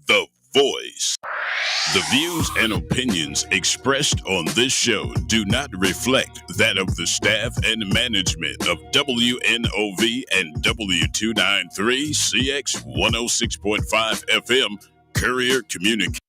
the voice. The views and opinions expressed on this show do not reflect that of the staff and management of WNOV and W293CX 106.5 FM Courier Communication.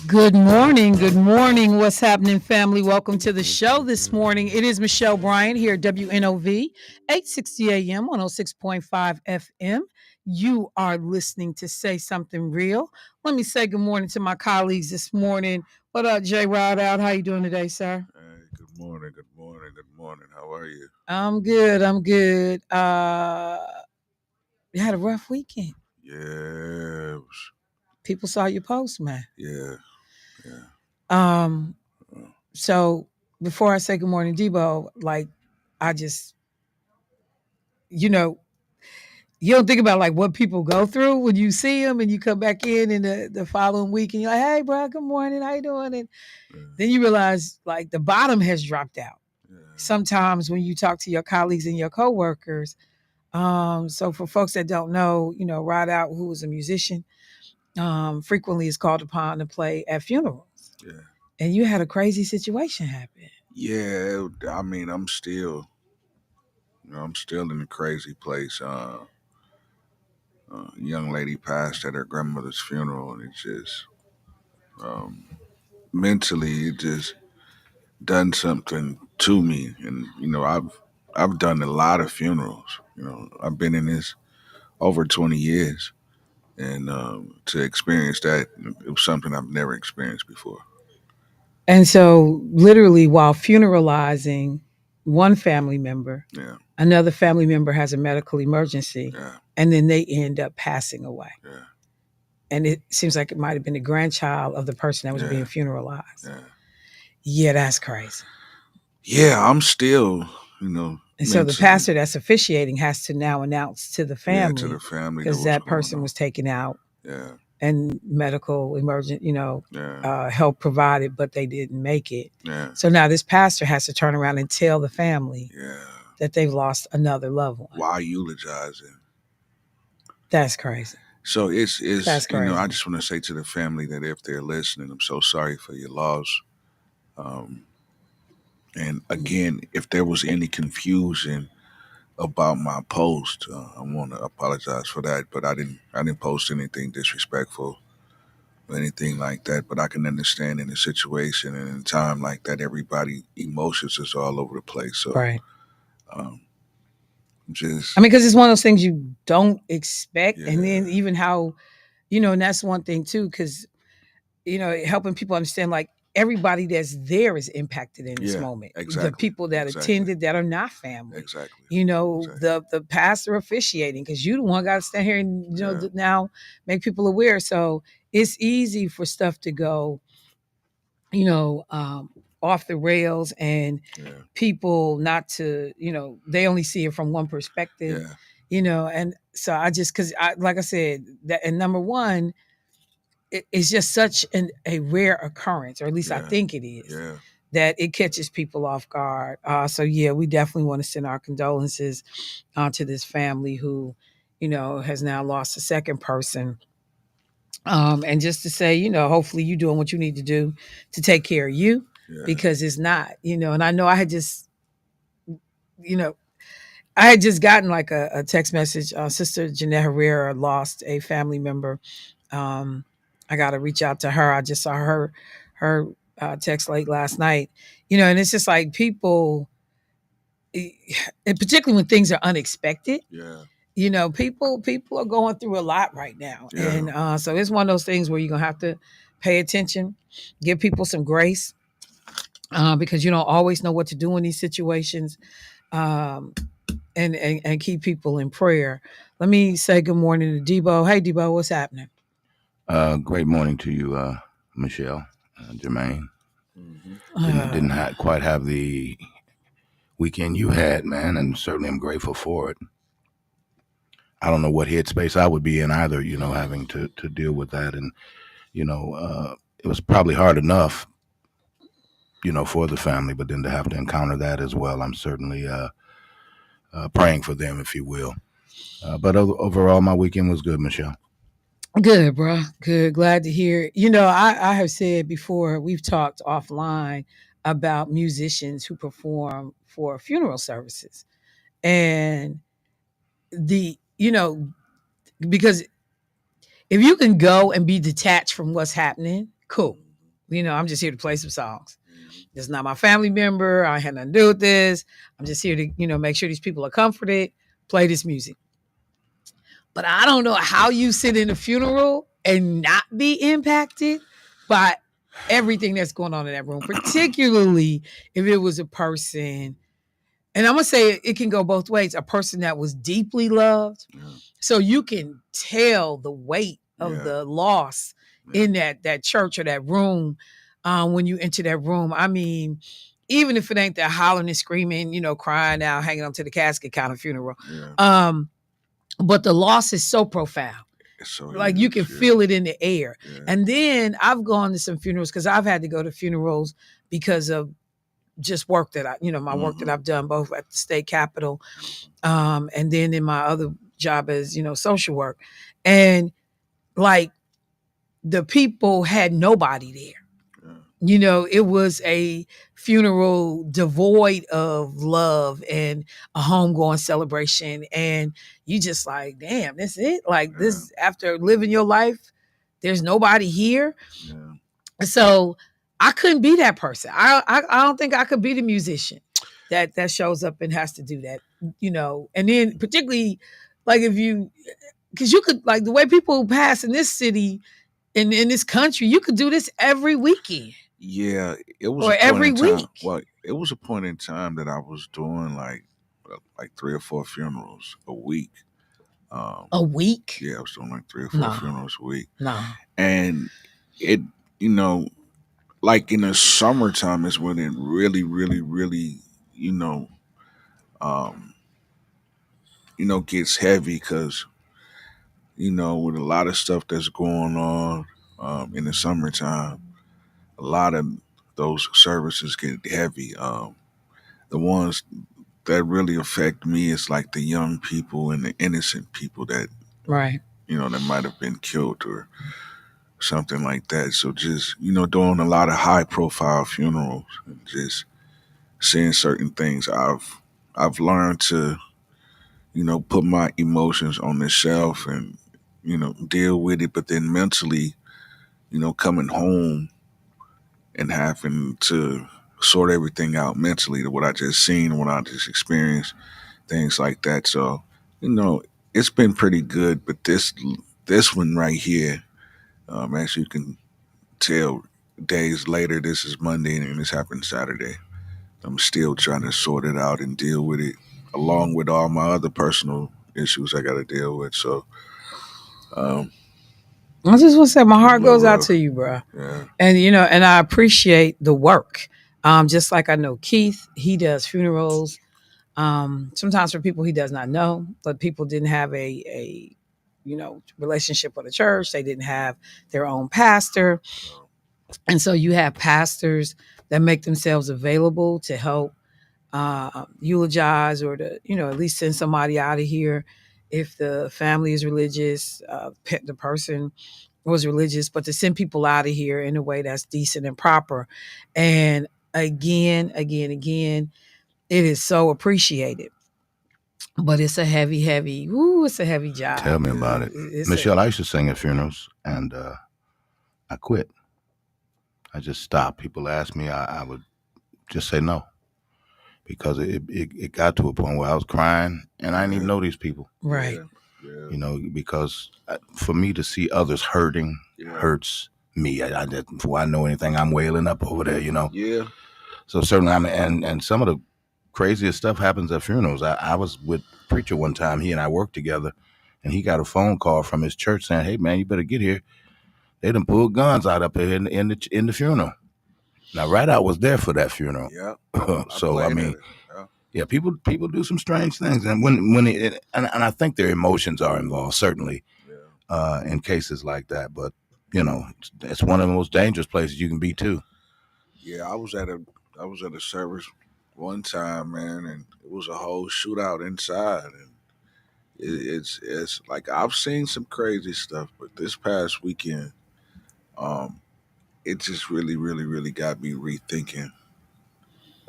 Good morning. Good morning. What's happening, family? Welcome to the show this morning. It is Michelle Bryant here at WNOV, 860 AM, 106.5 FM. You are listening to Say Something Real. Let me say good morning to my colleagues this morning. What up, J. Rod out? How you doing today, sir? Hey, good morning, good morning, good morning. How are you? I'm good. I'm good. You had a rough weekend. Yeah, People saw your post, man. yeah. Um, so before I say good morning, Debo, like I just, you know, you don't think about like what people go through when you see them and you come back in the following week and you're like, hey, bro, good morning. How you doing? And then you realize like the bottom has dropped out. Yeah. Sometimes when you talk to your colleagues and your coworkers. So for folks that don't know, Rod Out, who was a musician, frequently is called upon to play at funerals. Yeah. And you had a crazy situation happen. Yeah, I mean, I'm still in a crazy place. Young lady passed at her grandmother's funeral, and it just mentally, it just done something to me. And I've done a lot of funerals. I've been in this over 20 years, and to experience that, it was something I've never experienced before. And so, literally, while funeralizing one family member, Yeah, another family member has a medical emergency, yeah, and then they end up passing away. yeah, And it seems like it might have been the grandchild of the person that was being yeah, funeralized. yeah. Yeah, that's crazy. Yeah, I'm still, And so the mentally. pastor that's officiating has to now announce to the Yeah, to the family family because what's that going person on. was taken out Yeah, and medical emergent, yeah, help provided, but they didn't make it. yeah, So now this pastor has to turn around and tell the family yeah. that they've lost another loved one. Why eulogizing? That's crazy. So it's That's I crazy. just want to say to the family that if they're listening, I'm so sorry for your loss. Um, and again, if there was any confusion about my post, I want to apologize for that. But I didn't post anything disrespectful or anything like that. But I can understand in a situation and in a time like that, everybody emotions is all over the place. So Right. um, I just mean, because it's one of those things you don't expect. And then yeah, even how, and that's one thing too, because helping people understand like everybody that's there is impacted in this yeah, moment. The exactly, people that exactly, attended that are not family. exactly, exactly. The pastor officiating because you the one got to stand here and Yeah, now make people aware. So it's easy for stuff to go, you know, um, off the rails and yeah, people not to, they only see it from one perspective, yeah, and so I just because I like I said that and number one it's just such a rare occurrence, or at least I yeah, think it is, yeah, that it catches people off guard. So yeah, we definitely want to send our condolences to this family who, has now lost a second person. And just to say, hopefully you doing what you need to do to take care of you yeah, because it's not, and I know you know, I had just gotten like a text message. Sister Jeanette Herrera lost a family member. Um, I got to reach out to her. I just saw her text late last night. And it's just like people, and particularly when things are unexpected. yeah, People are going through a lot right now, yeah, and so it's one of those things where you're gonna have to pay attention, give people some grace, because you don't always know what to do in these situations. Um, and keep people in prayer. Let me say good morning to Debo. Hey, Debo, what's happening? Great morning to you, Michelle, Jermaine. hmm Didn't quite have the weekend you had, man, and certainly I'm grateful for it. I don't know what headspace I would be in either, having to deal with that, and it was probably hard enough, for the family, but then to have to encounter that as well, I'm certainly praying for them, if you will. But overall, my weekend was good, Michelle. Good, bro. Good. Glad to hear. I have said before, we've talked offline about musicians who perform for funeral services. And because if you can go and be detached from what's happening, cool. I'm just here to play some songs. This is not my family member. I had nothing to do with this. I'm just here to, make sure these people are comforted, play this music. But I don't know how you sit in a funeral and not be impacted by everything that's going on in that room, particularly if it was a person. And I'm going to say it can go both ways. A person that was deeply loved. yeah, So you can tell the weight of yeah, the loss yeah, in that church or that room when you enter that room. I mean, even if it ain't that hollering and screaming, crying out, hanging on to the casket kind of funeral. yeah. Um, but the loss is so profound. It's so Like you huge. can Yeah, feel it in the air. yeah, And then I've gone to some funerals because I've had to go to funerals because of just work that my work that hmm I've done both at the state capitol, and then in my other job as, social work. And like the people had nobody there. yeah, It was a funeral devoid of love and a homegoing celebration. And you just like, damn, that's it. Like yeah, this, after living your life, there's nobody here. yeah. So I couldn't be that person. I don't think I could be the musician that shows up and has to do that, And then particularly like if you, because you could like the way people pass in this city, in this country, you could do this every weekend Yeah, it was a or point every in time. week. Well, it was a point in time that I was doing like 3 or 4 funerals a week. Um, A week? yeah, I was doing like three or four No, funerals a week, no. and it, you know, like in the summertime is when it really, really, really, you know, um, gets heavy because with a lot of stuff that's going on in the summertime, a lot of those services get heavy. The ones that really affect me is like the young people and the innocent people that Right. that might have been killed or something like that. So just doing a lot of high profile funerals and just seeing certain things, I've learned to put my emotions on the shelf and deal with it, but then mentally coming home and having to sort everything out mentally to what I just seen, what I just experienced, things like that. So, it's been pretty good, but this one right here, as you can tell, days later, this is Monday and this happened Saturday. I'm still trying to sort it out and deal with it, along with all my other personal issues I got to deal with. So, um, I just want to say my it's a heart little goes out rough. to you, bro. Yeah, And and I appreciate the work. Just like I know Keith, he does funerals. Sometimes for people he does not know, but people didn't have a relationship with a church. They didn't have their own pastor. And so you have pastors that make themselves available to help eulogize or to, at least send somebody out of here if the family is religious, the person was religious, but to send people out of here in a way that's decent and proper. And again, it is so appreciated. But it's a heavy, it's a heavy Tell job. me about it. It's a, Michelle, I used to sing at funerals, and I quit. I just stopped. People asked me, I would just say no because it got to a point where I was crying, and I didn't even know these people. right. Because for me to see others hurting hurts me. Before I know anything, I'm wailing up over there. Yeah. So certainly, and some of the craziest stuff happens at funerals. I was with a preacher one time. He and I worked together, and he got a phone call from his church saying, "Hey man, you better get here. They done pulled guns out up here in the funeral." Now, Right Out was there for that funeral. Yeah. So I mean, Yeah. yeah, people do some strange things, and and I think their emotions are involved certainly in cases like that. But it's one of the most dangerous places you can be too. Yeah, I was at a service one time, man, and it was a whole shootout inside, and it's like I've seen some crazy stuff, but this past weekend, um, it just really, really, really got me rethinking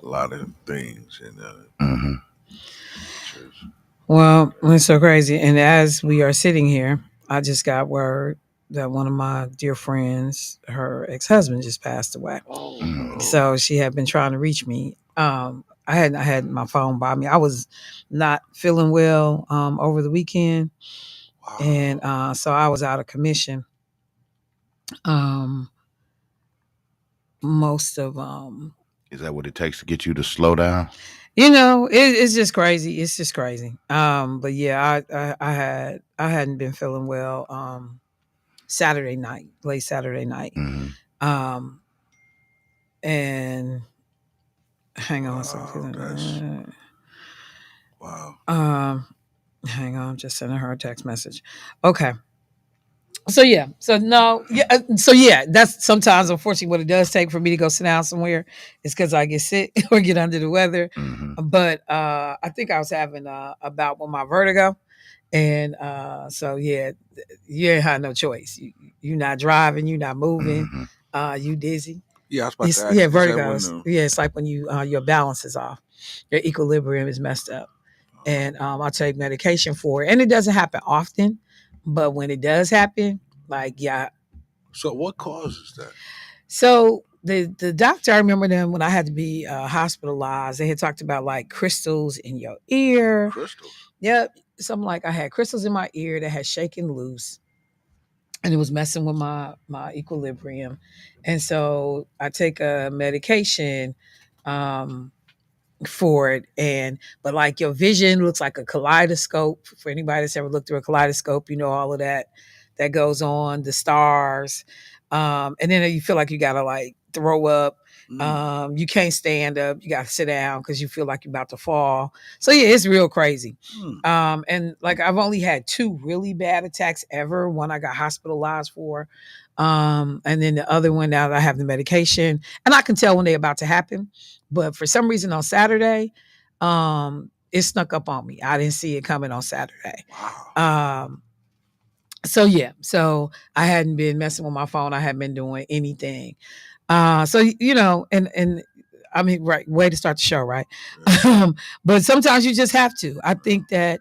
a lot of things, and Hmm. just Well, it's so crazy. And as we are sitting here, I just got word that one of my dear friends, her ex-husband just passed away. oh Mm. no, So she had been trying to reach me. I had my phone by me. I was not feeling well over the weekend, wow, and so I was out of commission. Um, most of Is that what it takes to get you to slow down? it's just crazy. It's just crazy. But yeah, I hadn't been feeling well. Saturday night, late Saturday night. Hmm. Um, and hang on a wow, that's second. wow, Hang on, I'm just sending her a text message. Okay. So yeah, so no, yeah, so yeah, that's sometimes unfortunately what it does take for me to go sit down somewhere is because I get sick or get under the weather. Hmm. But I think I was having a bout with my vertigo, and so yeah, you ain't had no choice. You not driving, you not moving, Hmm. you dizzy. yeah. I was about to It's ask, yeah, is that when vertigos. Yeah, it's like when you your balance is off, your equilibrium is messed up, and I'll take medication for it. And it doesn't happen often, but when it does happen, like yeah. so what causes that? So the doctor, I remember them when I had to be hospitalized. They had talked about like crystals in your ear. Crystals. Yep, something like I had crystals in my ear that had shaken loose, and it was messing with my equilibrium. And so I take a medication um, for it, and but like your vision looks like a kaleidoscope. For anybody that's ever looked through a kaleidoscope, all of that goes on, the stars, and then you feel like you gotta like throw up. Mm. You can't stand up. You got to sit down because you feel like you're about to fall. So yeah, it's real crazy. Mm. And like I've only had 2 really bad attacks ever. One I got hospitalized for. And then the other one now that I have the medication. And I can tell when they're about to happen. But for some reason on Saturday, it snuck up on me. I didn't see it coming on Saturday. Wow. So yeah, so I hadn't been messing with my phone. I hadn't been doing anything. So and I mean, right, way to start the show, right? Yeah. But sometimes you just have to. I think that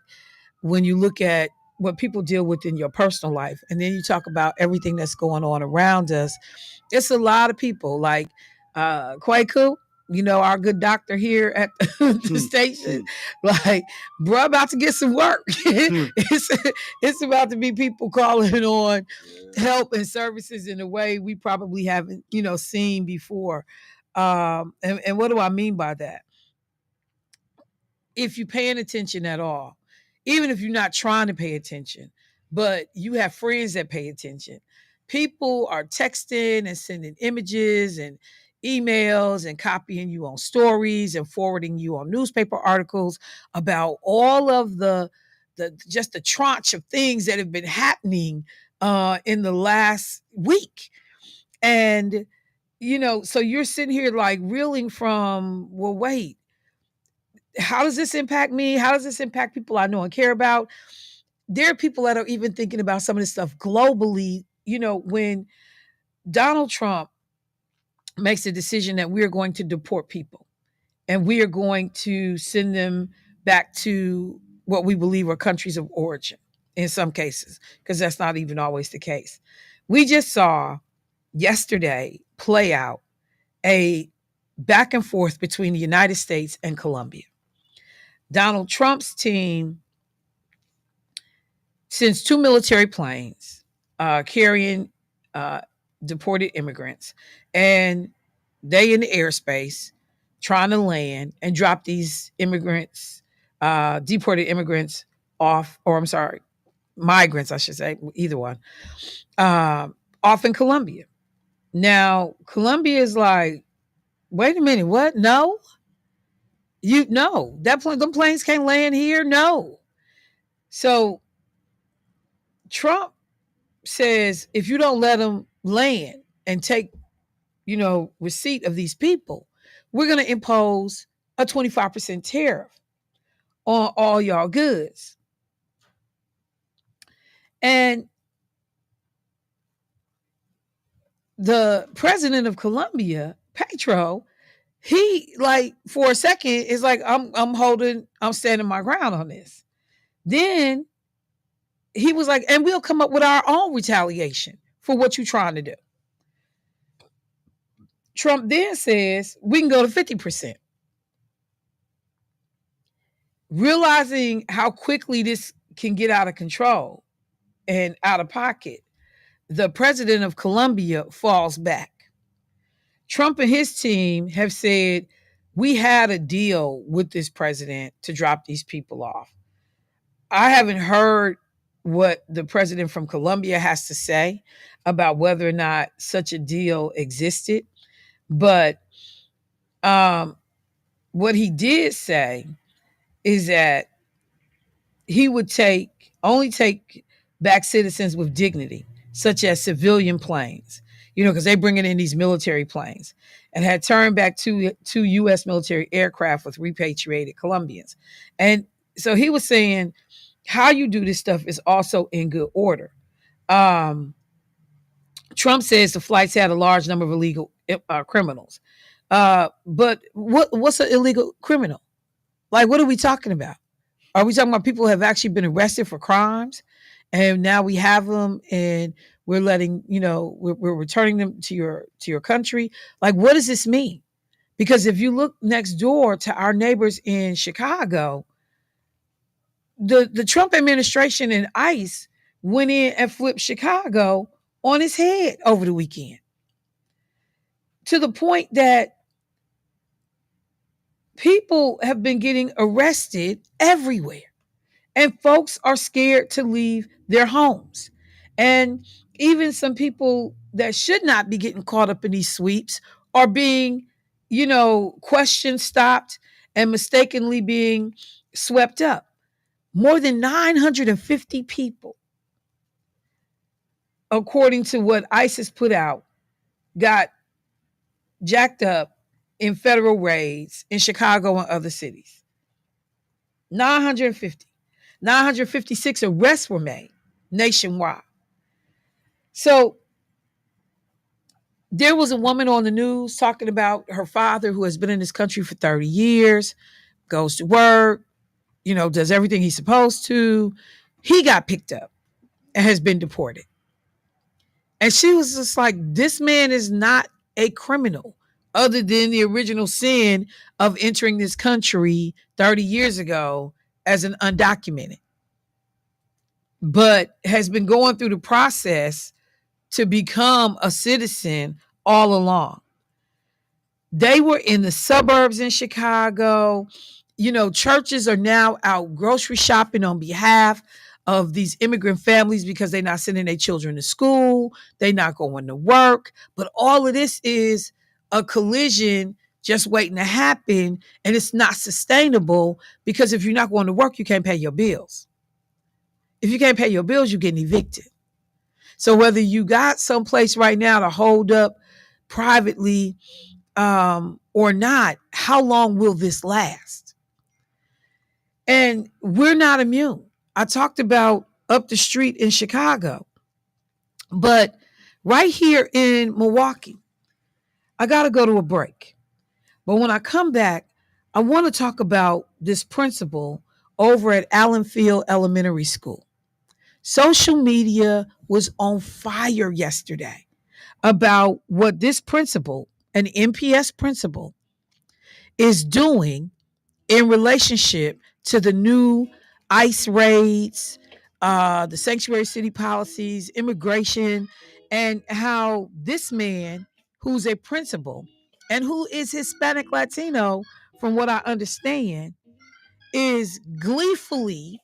when you look at what people deal with in your personal life, and then you talk about everything that's going on around us, it's a lot of people like Kwaku, our good doctor here at the station. Like, bro, about to get some work. it's about to be people calling on help and services in a way we probably haven't, seen before. And what do I mean by that? If you're paying attention at all, even if you're not trying to pay attention, but you have friends that pay attention, people are texting and sending images and emails and copying you on stories and forwarding you on newspaper articles about all of the just the tranche of things that have been happening in the last week. And so you're sitting here like reeling from, well, wait, how does this impact me? How does this impact people I know and care about? There are people that are even thinking about some of this stuff globally. When Donald Trump makes a decision that we are going to deport people and we are going to send them back to what we believe are countries of origin in some cases, because that's not even always the case. We just saw yesterday play out a back and forth between the United States and Colombia. Donald Trump's team sends 2 military planes carrying uh, deported immigrants, and they in the airspace trying to land and drop these immigrants, deported immigrants off, or I'm sorry, migrants, I should say, either one, off in Colombia. Now, Colombia is like, wait a minute, what? No, them planes can't land here. No. So Trump says if you don't let them land and take, receipt of these people, we're going to impose a 25% tariff on all y'all goods. And the president of Colombia, Petro, he like for a second is like, I'm standing my ground on this. Then he was like, and we'll come up with our own retaliation for what you're trying to do. Trump then says we can go to 50%. Realizing how quickly this can get out of control and out of pocket, the president of Colombia falls back. Trump and his team have said, we had a deal with this president to drop these people off. I haven't heard what the president from Colombia has to say about whether or not such a deal existed. But what he did say is that he would only take back citizens with dignity, such as civilian planes, because they bringing in these military planes, and had turned back two U.S. military aircraft with repatriated Colombians. And so he was saying how you do this stuff is also in good order. Trump says the flights had a large number of illegal criminals. But what's an illegal criminal? Like, what are we talking about? Are we talking about people who have actually been arrested for crimes, and now we have them and we're letting, we're returning them to your country? Like, what does this mean? Because if you look next door to our neighbors in Chicago, the Trump administration and ICE went in and flipped Chicago on its head over the weekend, to the point that people have been getting arrested everywhere. And folks are scared to leave their homes. And even some people that should not be getting caught up in these sweeps are being, questioned, stopped, and mistakenly being swept up. More than 950 people, according to what ISIS put out, got jacked up in federal raids in Chicago and other cities. 950. 956 arrests were made nationwide. So there was a woman on the news talking about her father who has been in this country for 30 years, goes to work, does everything he's supposed to. He got picked up and has been deported. And she was just like, this man is not a criminal other than the original sin of entering this country 30 years ago as an undocumented, but has been going through the process to become a citizen all along. They were in the suburbs in Chicago. Churches are now out grocery shopping on behalf of these immigrant families because they're not sending their children to school. They're not going to work. But all of this is a collision just waiting to happen. And it's not sustainable because if you're not going to work, you can't pay your bills. If you can't pay your bills, you're getting evicted. So whether you got someplace right now to hold up privately or not, how long will this last? And we're not immune. I talked about up the street in Chicago, but right here in Milwaukee, I got to go to a break. But when I come back, I want to talk about this principal over at Allenfield Elementary School. Social media was on fire yesterday about what this principal, an MPS principal, is doing in relationship to the new ICE raids, the sanctuary city policies, immigration, and how this man, who's a principal and who is Hispanic Latino, from what I understand, is gleefully,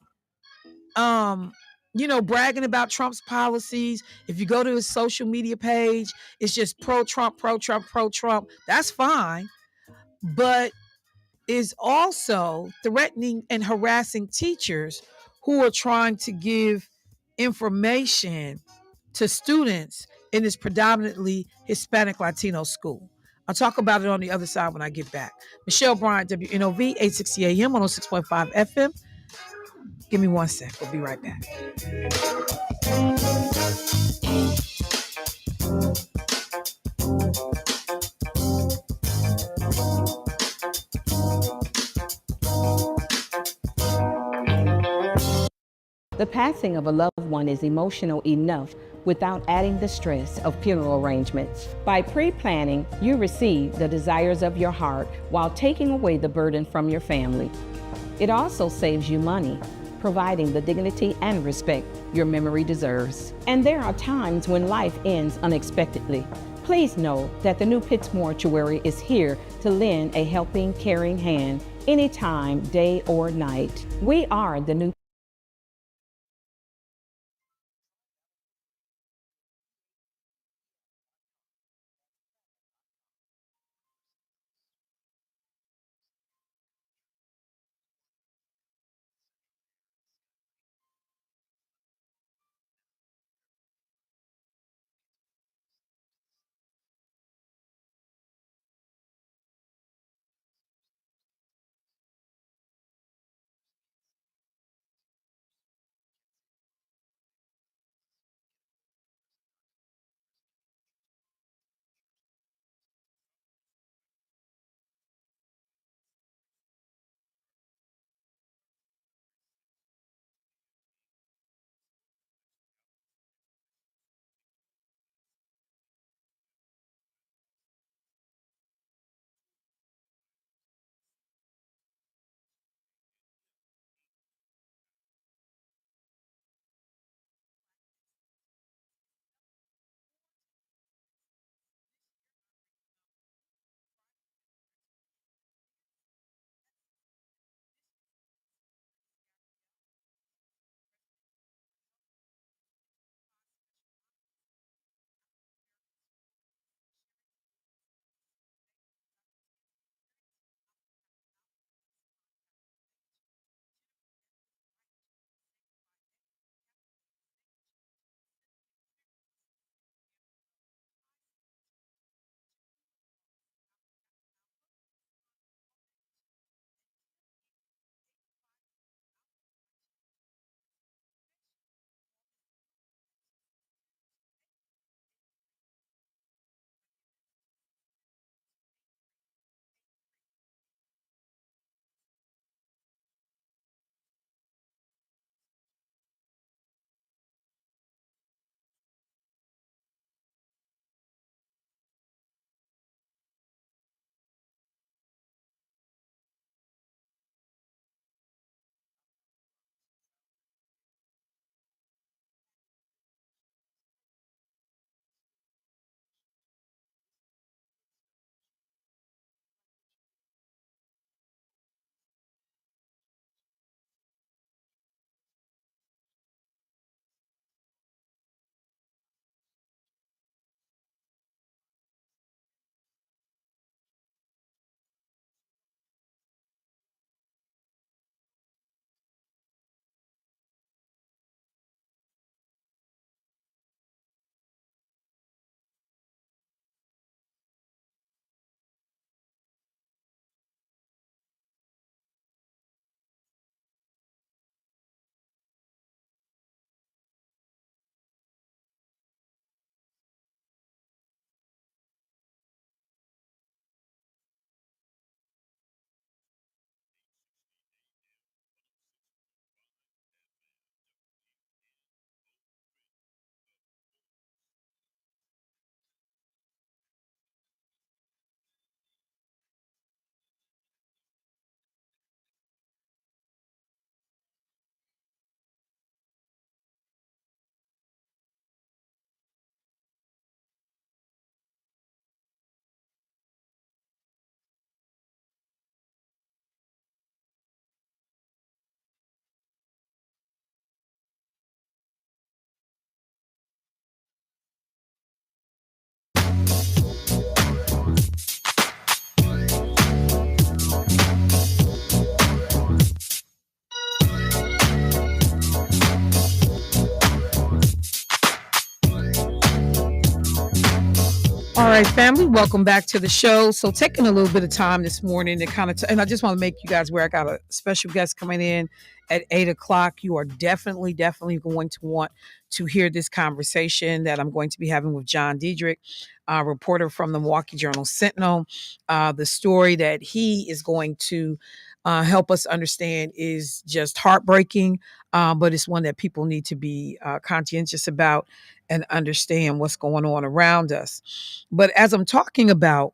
bragging about Trump's policies. If you go to his social media page, it's just pro Trump, pro Trump, pro Trump. That's fine. But is also threatening and harassing teachers who are trying to give information to students in this predominantly Hispanic Latino school. I'll talk about it on the other side when I get back. Michelle Bryant, WNOV, 860 AM, 106.5 FM. Give me one sec. We'll be right back. The passing of a loved one is emotional enough without adding the stress of funeral arrangements. By pre-planning, you receive the desires of your heart while taking away the burden from your family. It also saves you money, providing the dignity and respect your memory deserves. And there are times when life ends unexpectedly. Please know that the New Pitts Mortuary is here to lend a helping, caring hand anytime, day or night. We are the New All right, family, welcome back to the show. So, taking a little bit of time this morning to kind of, and I just want to make you guys aware I got a special guest coming in at 8 o'clock. You are definitely going to want to hear this conversation that I'm going to be having with John Diedrich, a reporter from the Milwaukee Journal Sentinel. The story that he is going to help us understand is just heartbreaking, but it's one that people need to be conscientious about and understand what's going on around us. But as I'm talking about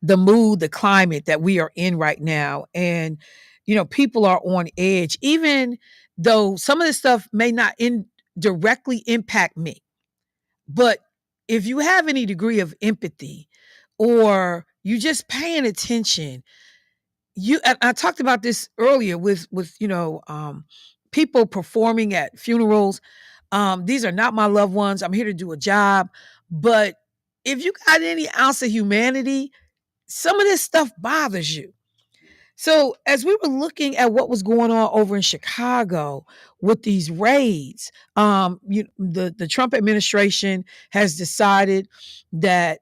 the mood, the climate that we are in right now, and people are on edge, even though some of this stuff may not directly impact me. But if you have any degree of empathy or you just paying attention, I talked about this earlier with people performing at funerals. These are not my loved ones. I'm here to do a job. But if you got any ounce of humanity, some of this stuff bothers you. So as we were looking at what was going on over in Chicago with these raids, the Trump administration has decided that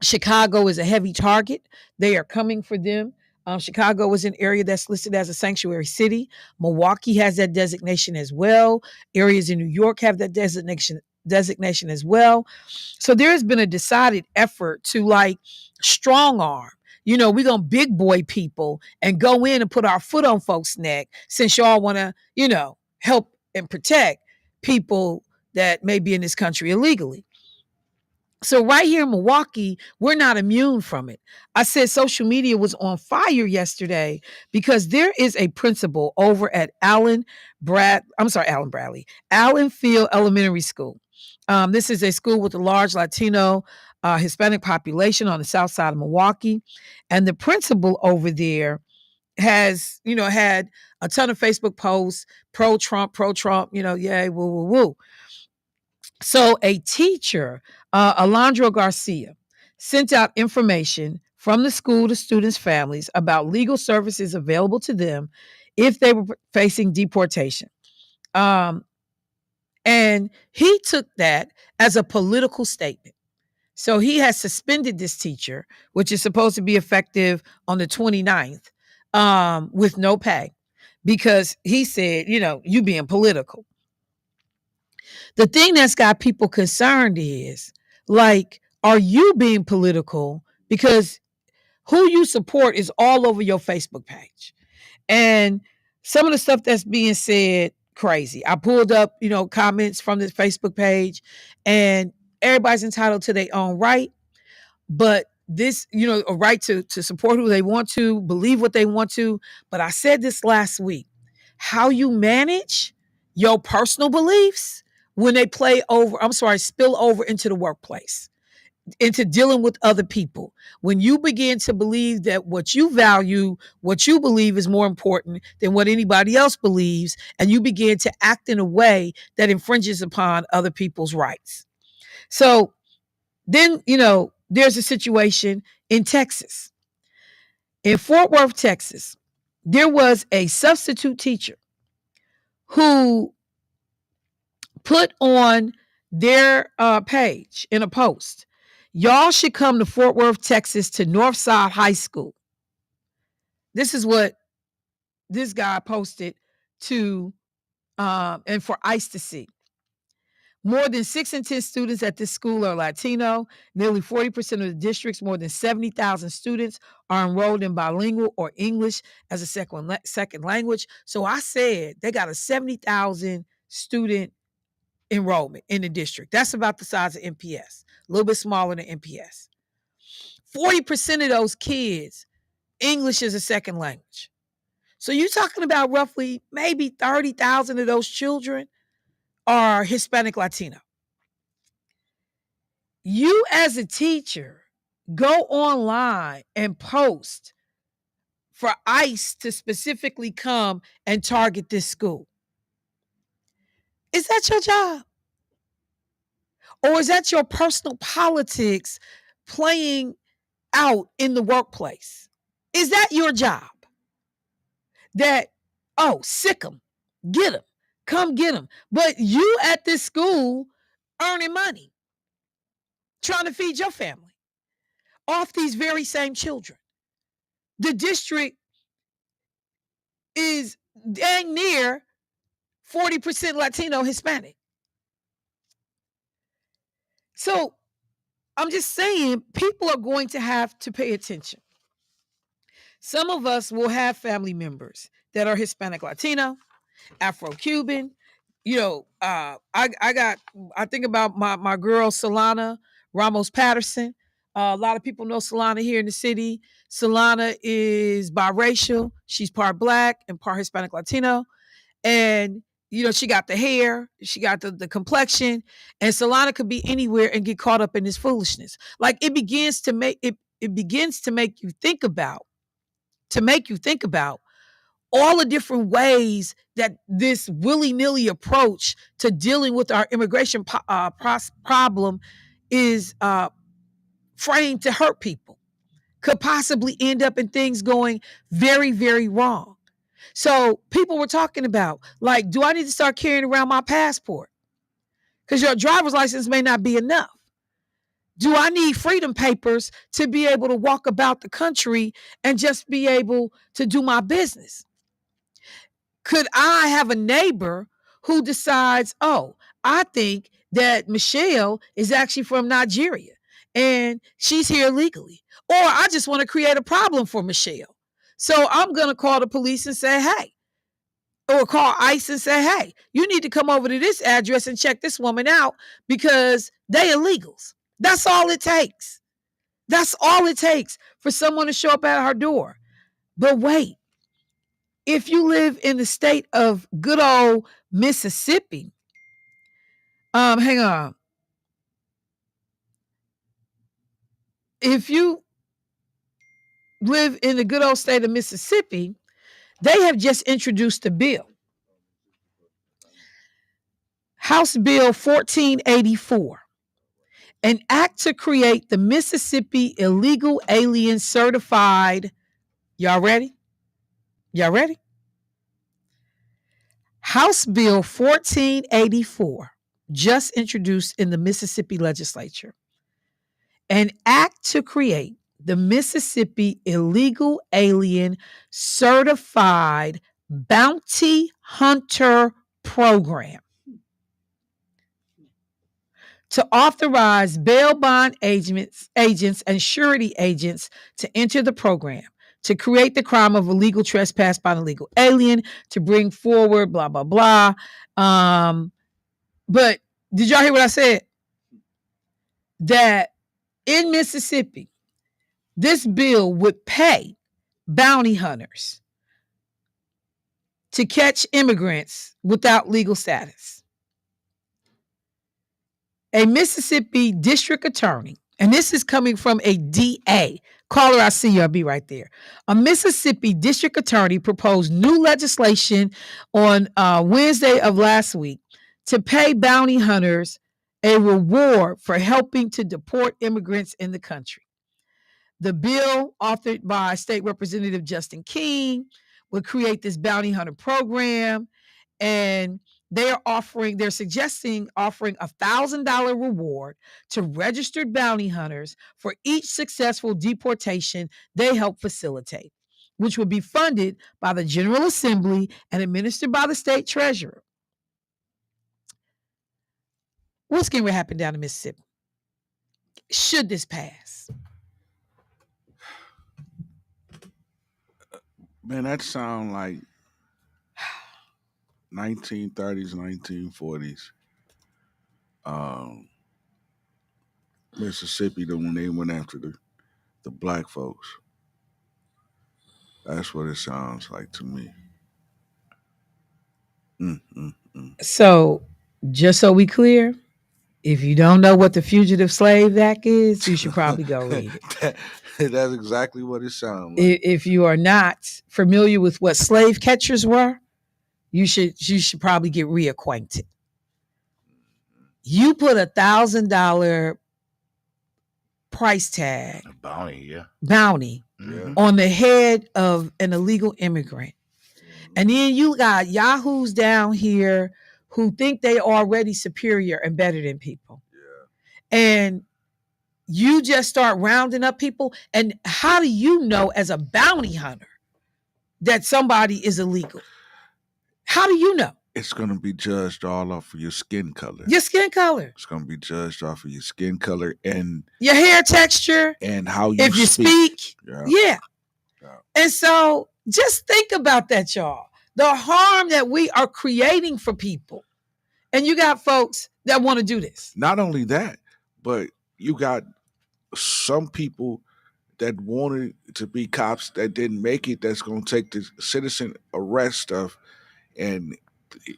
Chicago is a heavy target. They are coming for them. Chicago is an area that's listed as a sanctuary city. Milwaukee has that designation as well. Areas in New York have that designation as well. So there has been a decided effort to strong arm. We're going to big boy people and go in and put our foot on folks' neck since y'all want to, help and protect people that may be in this country illegally. So right here in Milwaukee, we're not immune from it. I said social media was on fire yesterday because there is a principal over at Allen Bradley, Allen Field Elementary School. This is a school with a large Latino Hispanic population on the south side of Milwaukee. And the principal over there has, had a ton of Facebook posts, pro-Trump, yay, woo, woo, woo. So a teacher, Alondra Garcia, sent out information from the school to students' families about legal services available to them if they were facing deportation. And he took that as a political statement. So he has suspended this teacher, which is supposed to be effective on the 29th, with no pay, because he said, you being political. The thing that's got people concerned is, are you being political? Because who you support is all over your Facebook page. And some of the stuff that's being said, crazy. I pulled up, comments from this Facebook page, and everybody's entitled to their own right. But this, a right to support who they want to, believe what they want to. But I said this last week, how you manage your personal beliefs when they spill over into the workplace, into dealing with other people. When you begin to believe that what you value, what you believe is more important than what anybody else believes, and you begin to act in a way that infringes upon other people's rights. So then, there's a situation in Texas. In Fort Worth, Texas, there was a substitute teacher who put on their page in a post, y'all should come to Fort Worth, Texas to Northside High School. This is what this guy posted to, and for ICE to see. More than 6 in 10 students at this school are Latino. Nearly 40% of the district's more than 70,000 students are enrolled in bilingual or English as a second language. So I said they got a 70,000 student enrollment in the district. That's about the size of MPS, a little bit smaller than MPS. 40% of those kids, English is a second language. So you're talking about roughly maybe 30,000 of those children are Hispanic Latino. You as a teacher go online and post for ICE to specifically come and target this school. Is that your job? Or is that your personal politics playing out in the workplace? Is that your job? That, sick them, get them, come get them. But you at this school earning money, trying to feed your family off these very same children. The district is dang near 40% Latino Hispanic. So I'm just saying, people are going to have to pay attention. Some of us will have family members that are Hispanic Latino, Afro-Cuban. I think about my girl Solana Ramos Patterson. A lot of people know Solana here in the city. Solana is biracial. She's part Black and part Hispanic Latino. And she got the hair, she got the complexion, and Solana could be anywhere and get caught up in this foolishness. Like it begins to make you think about all the different ways that this willy-nilly approach to dealing with our immigration problem is framed to hurt people, could possibly end up in things going very, very wrong. So people were talking about, like, do I need to start carrying around my passport? Because your driver's license may not be enough. Do I need freedom papers to be able to walk about the country and just be able to do my business? Could I have a neighbor who decides, oh, I think that Michelle is actually from Nigeria and she's here legally, or I just want to create a problem for Michelle. So I'm going to call the police and say, hey, or call ICE and say, hey, you need to come over to this address and check this woman out because they illegals. That's all it takes. That's all it takes for someone to show up at our door. But wait, if you live in the state of good old Mississippi, hang on. If you live in the good old state of Mississippi, they have just introduced a bill. House Bill 1484, an act to create the Mississippi Illegal Alien Certified. Y'all ready? Y'all ready? House Bill 1484, just introduced in the Mississippi legislature. An act to create the Mississippi Illegal Alien Certified Bounty Hunter Program, to authorize bail bond agents and surety agents to enter the program, to create the crime of illegal trespass by an illegal alien, to bring forward blah, blah, blah. But did y'all hear what I said? That in Mississippi, this bill would pay bounty hunters to catch immigrants without legal status. A Mississippi district attorney, and this is coming from a DA. Caller, I see you. I'll be right there. A Mississippi district attorney proposed new legislation on Wednesday of last week to pay bounty hunters a reward for helping to deport immigrants in the country. The bill, authored by State Representative Justin King, would create this bounty hunter program, and they're suggesting offering a $1,000 reward to registered bounty hunters for each successful deportation they help facilitate, which would be funded by the General Assembly and administered by the state treasurer. What's going to happen down in Mississippi should this pass? Man, that sound like 1930s, 1940s. Mississippi, when they went after the black folks. That's what it sounds like to me. So, just so we clear, if you don't know what the Fugitive Slave Act is, you should probably go read it. That's exactly what it sounds like. If you are not familiar with what slave catchers were, you should probably get reacquainted. You put $1,000 price tag, bounty on the head of an illegal immigrant. And then you got yahoos down here who think they already superior and better than people. Yeah. And you just start rounding up people. And how do you know as a bounty hunter that somebody is illegal? How do you know? It's going to be judged all off of your skin color. Your skin color. It's going to be judged off of your skin color and your hair texture. And how you if you speak. Yeah. Yeah. And so just think about that, y'all. The harm that we are creating for people. And you got folks that want to do this. Not only that, but you got some people that wanted to be cops that didn't make it, that's going to take the citizen arrest stuff. And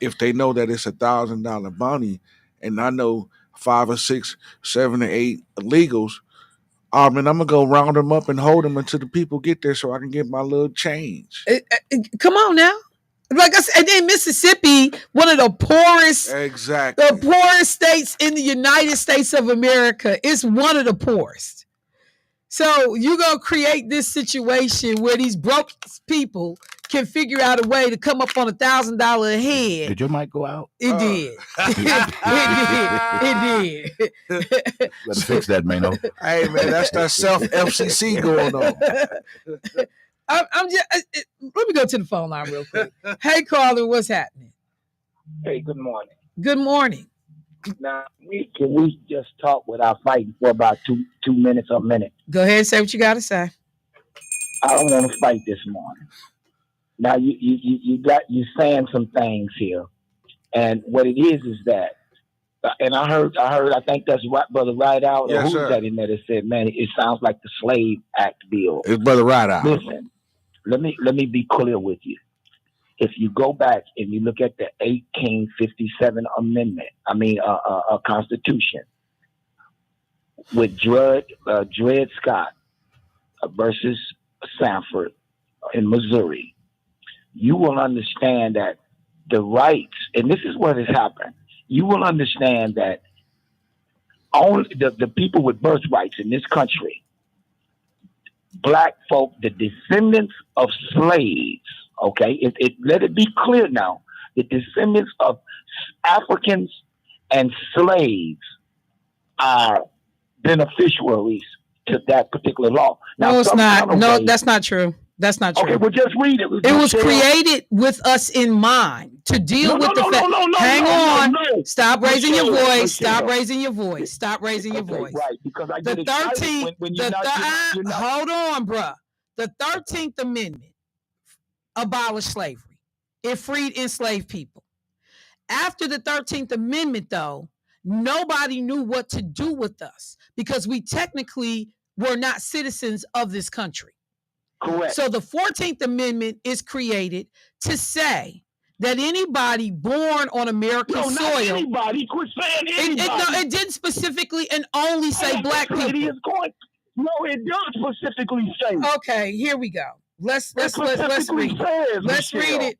if they know that it's $1,000 bounty, and I know 5 or 6, 7 or 8 illegals, I'm gonna go round them up and hold them until the people get there, so I can get my little change. Come on now, like I said, and then Mississippi, one of the poorest, the poorest states in the United States of America, is one of the poorest. So you gonna create this situation where these broke people can figure out a way to come up on $1,000 a head. Did your mic go out? It did. It did. Let's fix that, Mano. Hey man, that's that self FCC going on. I'm just. Let me go to the phone line real quick. Hey, caller, what's happening? Hey, good morning. Good morning. Now, can we just talk without fighting for about two minutes or a minute? Go ahead and say what you got to say. I don't want to fight this morning. Now you saying some things here, and what it is that, and I heard. I think that's right, Brother Rideout. Yes, who's sir. that in there that said, "Man, it sounds like the Slave Act bill." It's Brother Rideout. Listen, let me be clear with you. If you go back and you look at the 1857 amendment, Constitution, with Dred Scott versus Sanford in Missouri, you will understand that the rights, and this is what has happened, you will understand that only the people with birthrights in this country, black folk, the descendants of slaves, okay, let it be clear now, the descendants of Africans and slaves are beneficiaries to that particular law. Now, no, it's not. No, that's not true. That's not true. Okay, well, just read it. It was created with us in mind to deal with the fact. Hang on. Stop raising your voice. Stop raising your voice. Stop raising your voice. Right, because I the get 13th. when you're not. Hold on, bruh. The 13th Amendment abolished slavery. It freed enslaved people. After the 13th Amendment, though, nobody knew what to do with us because we technically were not citizens of this country. Correct. So the 14th Amendment is created to say that anybody born on American soil. Not anybody. Quit saying anybody. It didn't specifically and only say black people. No, it does specifically say. Okay, here we go. Let's read it.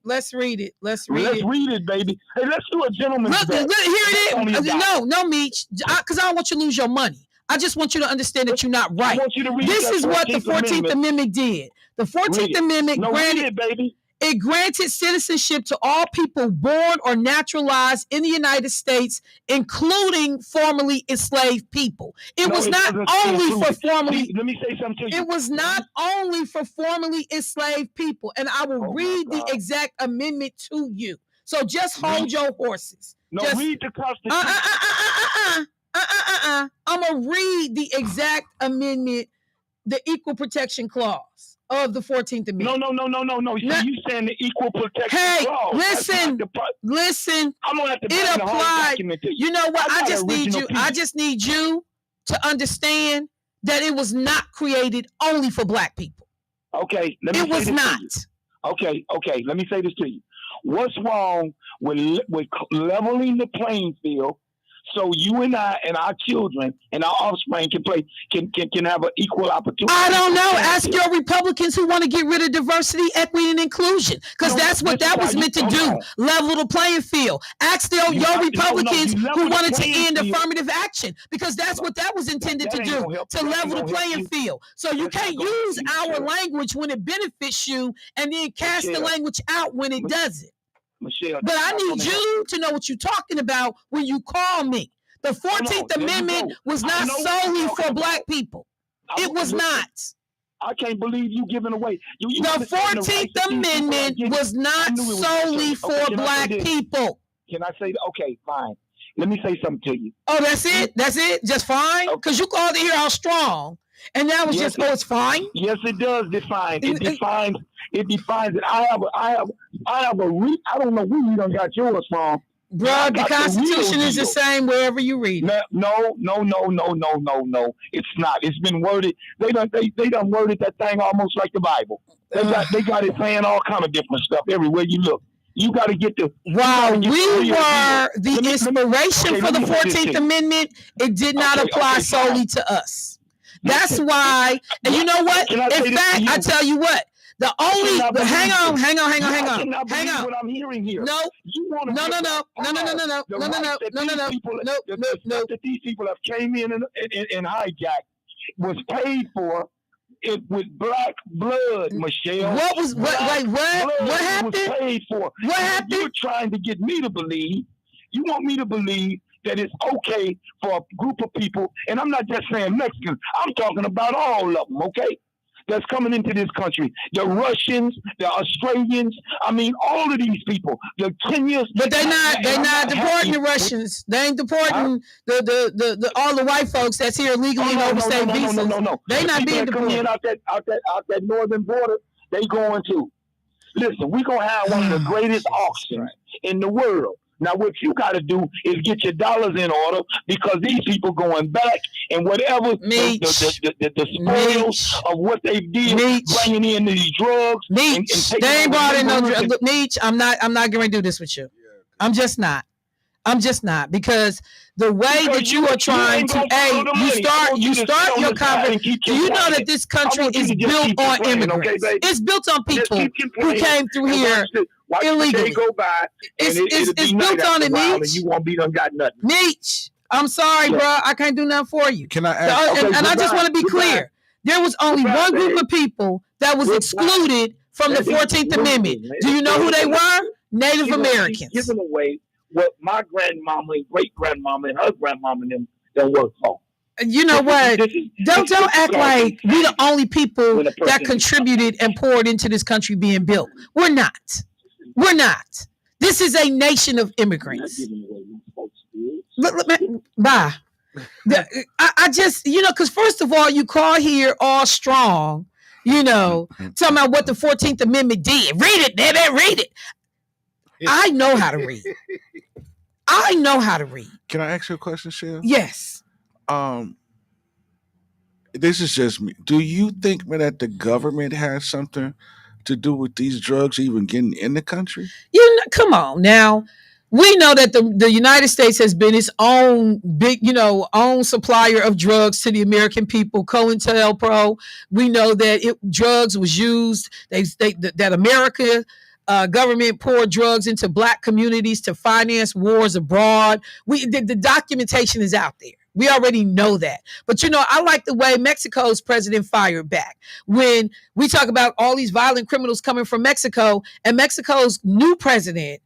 Let's read it. Let's read it, baby. Hey, let's do a gentleman's bet. Here it is. No, Meech, because I don't want you to lose your money. I just want you to understand that you're not right. This is what the 14th Amendment did. The 14th Amendment granted citizenship to all people born or naturalized in the United States, including formerly enslaved people. It was not only for formerly. Let me say something to you. It was not only for formerly enslaved people, and I will read the exact amendment to you. So just hold your horses. Read the Constitution. I'm going to read the exact amendment, the Equal Protection Clause of the 14th Amendment. No. You saying the Equal Protection Clause. Listen. I'm going to have to it applied. You know what? I just need you to understand that it was not created only for black people. Okay. It was not. Okay. Let me say this to you. What's wrong with leveling the playing field so you and I and our children and our offspring can have an equal opportunity? I don't know. Ask your Republicans who want to get rid of diversity, equity, and inclusion, because that's what that was meant to do. Level the playing field. Ask your Republicans who wanted to end affirmative action, because that's what that was intended to do, to level the playing field. So you can't use our language when it benefits you and then cast the language out when it doesn't. Michelle, but I need you to know what you're talking about when you call me, The 14th Amendment was not solely for black people. It was not. I can't believe you giving away. The 14th Amendment was not solely for black people. Can I say, okay, fine. Let me say something to you. Oh, that's it? That's it? Just fine? Because you called it here how strong. And now it's it's fine? Yes, it does define. It defines it. I don't know where you done got yours from. Bro, the Constitution is the same wherever you read it. No. It's not. It's been worded. They done worded that thing almost like the Bible. They got it saying all kind of different stuff everywhere you look. You got to get the. While we were the inspiration for the 14th Amendment, it did not apply solely to us. That's why, and you know what? In fact, I tell you what. The only hang on. What I'm hearing here. No. That these people have came in and hijacked was paid for it with black blood, Michelle. What happened? Was paid for. What happened? You're trying to get me to believe. You want me to believe that it's okay for a group of people, and I'm not just saying Mexicans. I'm talking about all of them. Okay. That's coming into this country. The Russians, the Australians, I mean, all of these people, the Kenyans. But they're not deporting the Russians. They ain't deporting the all the white folks that's here legally and overstayed visas. No. They're not being deported. Out that northern border, they going to. Listen, we're going to have one of the greatest auctions in the world. Now, what you got to do is get your dollars in order because these people going back and whatever the spoils of what they did, bringing in these drugs. And they ain't brought in no drugs. Meech, I'm not going to do this with you. I'm just not because the way that you are trying to, you start your conversation. Do you know that this country is built on immigrants? It's built on people who came through here illegally. Go by it's built on it, Meech. You won't be done got nothing. Meech, I'm sorry, bro. I can't do nothing for you. Can I ask? And I just want to be clear. There was only one group of people that was excluded from the 14th Amendment. Do you know who they were? Native Americans. Giving away what my grandmama and great grandmama and her grandmama and them don't work for. You know what? Don't act like we the only people that contributed and poured into this country being built. We're not. This is a nation of immigrants. Bye. I just, because first of all, you call here all strong, talking about what the 14th Amendment did. Read it, baby, read it. I know how to read. Can I ask you a question, Shell? Yes. This is just me. Do you think that the government has something to do with these drugs even getting in the country? Come on now. We know that the United States has been its own big, own supplier of drugs to the American people. COINTELPRO. We know that drugs was used. That America government poured drugs into black communities to finance wars abroad. The documentation is out there. We already know that. But, I like the way Mexico's president fired back. When we talk about all these violent criminals coming from Mexico, and Mexico's new president,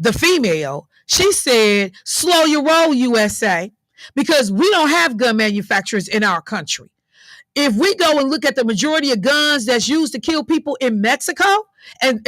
the female, she said, slow your roll, USA, because we don't have gun manufacturers in our country. If we go and look at the majority of guns that's used to kill people in Mexico and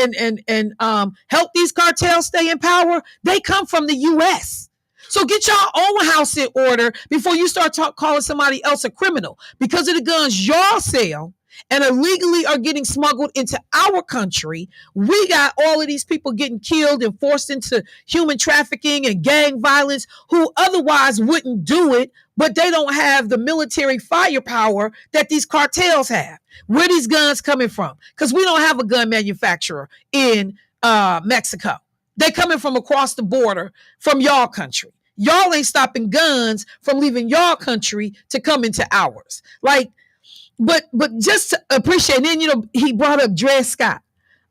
help these cartels stay in power, they come from the U.S. So get your own house in order before you start calling somebody else a criminal. Because of the guns y'all sell and illegally are getting smuggled into our country, we got all of these people getting killed and forced into human trafficking and gang violence who otherwise wouldn't do it, but they don't have the military firepower that these cartels have. Where are these guns coming from? Because we don't have a gun manufacturer in Mexico. They coming from across the border from y'all country. Y'all ain't stopping guns from leaving y'all country to come into ours. But just to appreciate, and then, he brought up Dred Scott.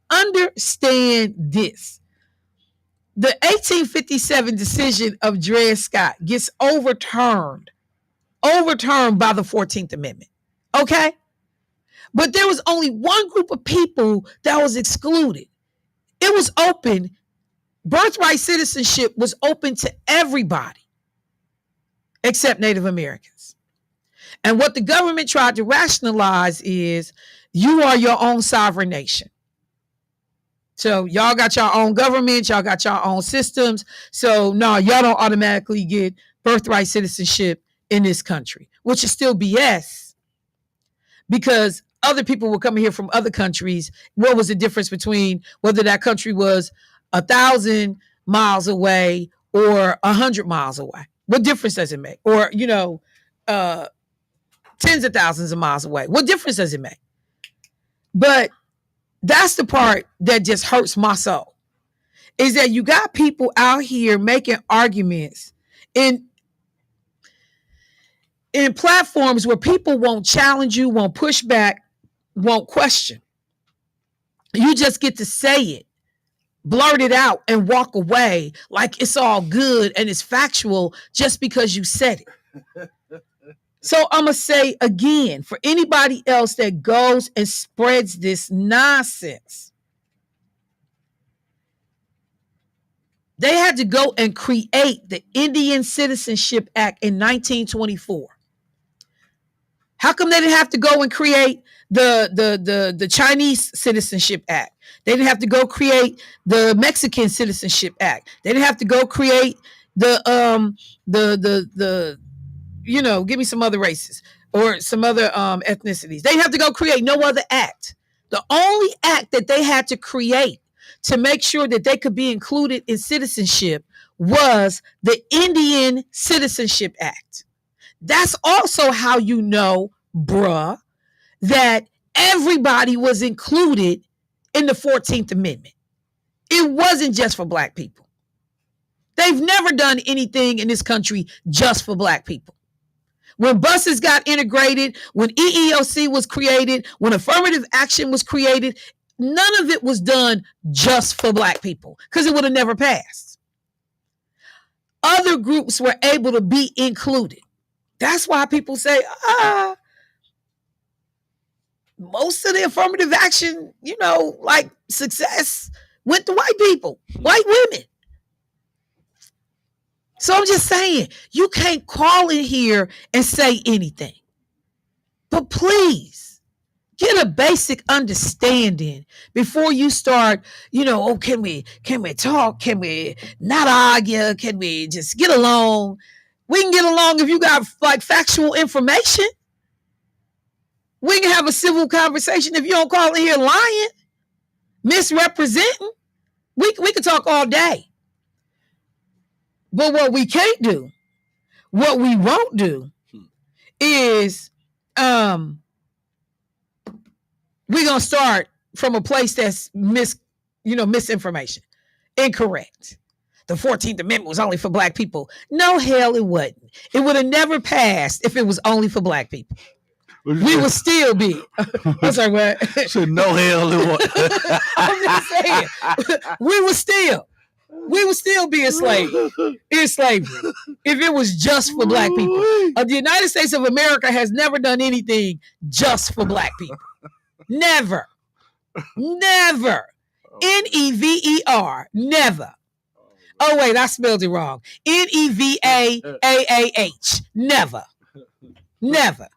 Understand this. The 1857 decision of Dred Scott gets overturned by the 14th Amendment. Okay? But there was only one group of people that was excluded. It was open. Birthright citizenship was open to everybody. except Native Americans. And what the government tried to rationalize is you are your own sovereign nation. So y'all got your own government, y'all got your own systems. So no, y'all don't automatically get birthright citizenship in this country, which is still BS because other people were coming here from other countries. What was the difference between whether that country was 1,000 miles away or 100 miles away? What difference does it make? Or, tens of thousands of miles away. What difference does it make? But that's the part that just hurts my soul, is that you got people out here making arguments in platforms where people won't challenge you, won't push back, won't question. You just get to say it, blurt it out, and walk away like it's all good and it's factual just because you said it. So I'm going to say again, for anybody else that goes and spreads this nonsense, they had to go and create the Indian Citizenship Act in 1924. How come they didn't have to go and create the Chinese Citizenship Act? They didn't have to go create the Mexican Citizenship Act. They didn't have to go create give me some other races or some other ethnicities. They didn't have to go create no other act. The only act that they had to create to make sure that they could be included in citizenship was the Indian Citizenship Act. That's also how you know, bruh, that everybody was included in the 14th Amendment. It wasn't just for Black people. They've never done anything in this country just for Black people. When buses got integrated, when EEOC was created, when affirmative action was created, none of it was done just for Black people because it would have never passed. Other groups were able to be included. That's why people say, most of the affirmative action, like success went to white people, white women. So I'm just saying, you can't call in here and say anything. But please, get a basic understanding before you start, can we talk? Can we not argue? Can we just get along? We can get along if you got like factual information. We can have a civil conversation if you don't call in here lying, misrepresenting. We can talk all day. But what we can't do, what we won't do is we're going to start from a place that's misinformation, incorrect. The 14th Amendment was only for Black people. No, hell, it wasn't. It would have never passed if it was only for Black people. We would still be. I'm sorry, what? So no hell it wasn't. I'm just saying. We would still be in slavery if it was just for Black people. The United States of America has never done anything just for Black people. Never. Never. Never. Never. Oh, wait, I spelled it wrong. Nevaah. Never. Never.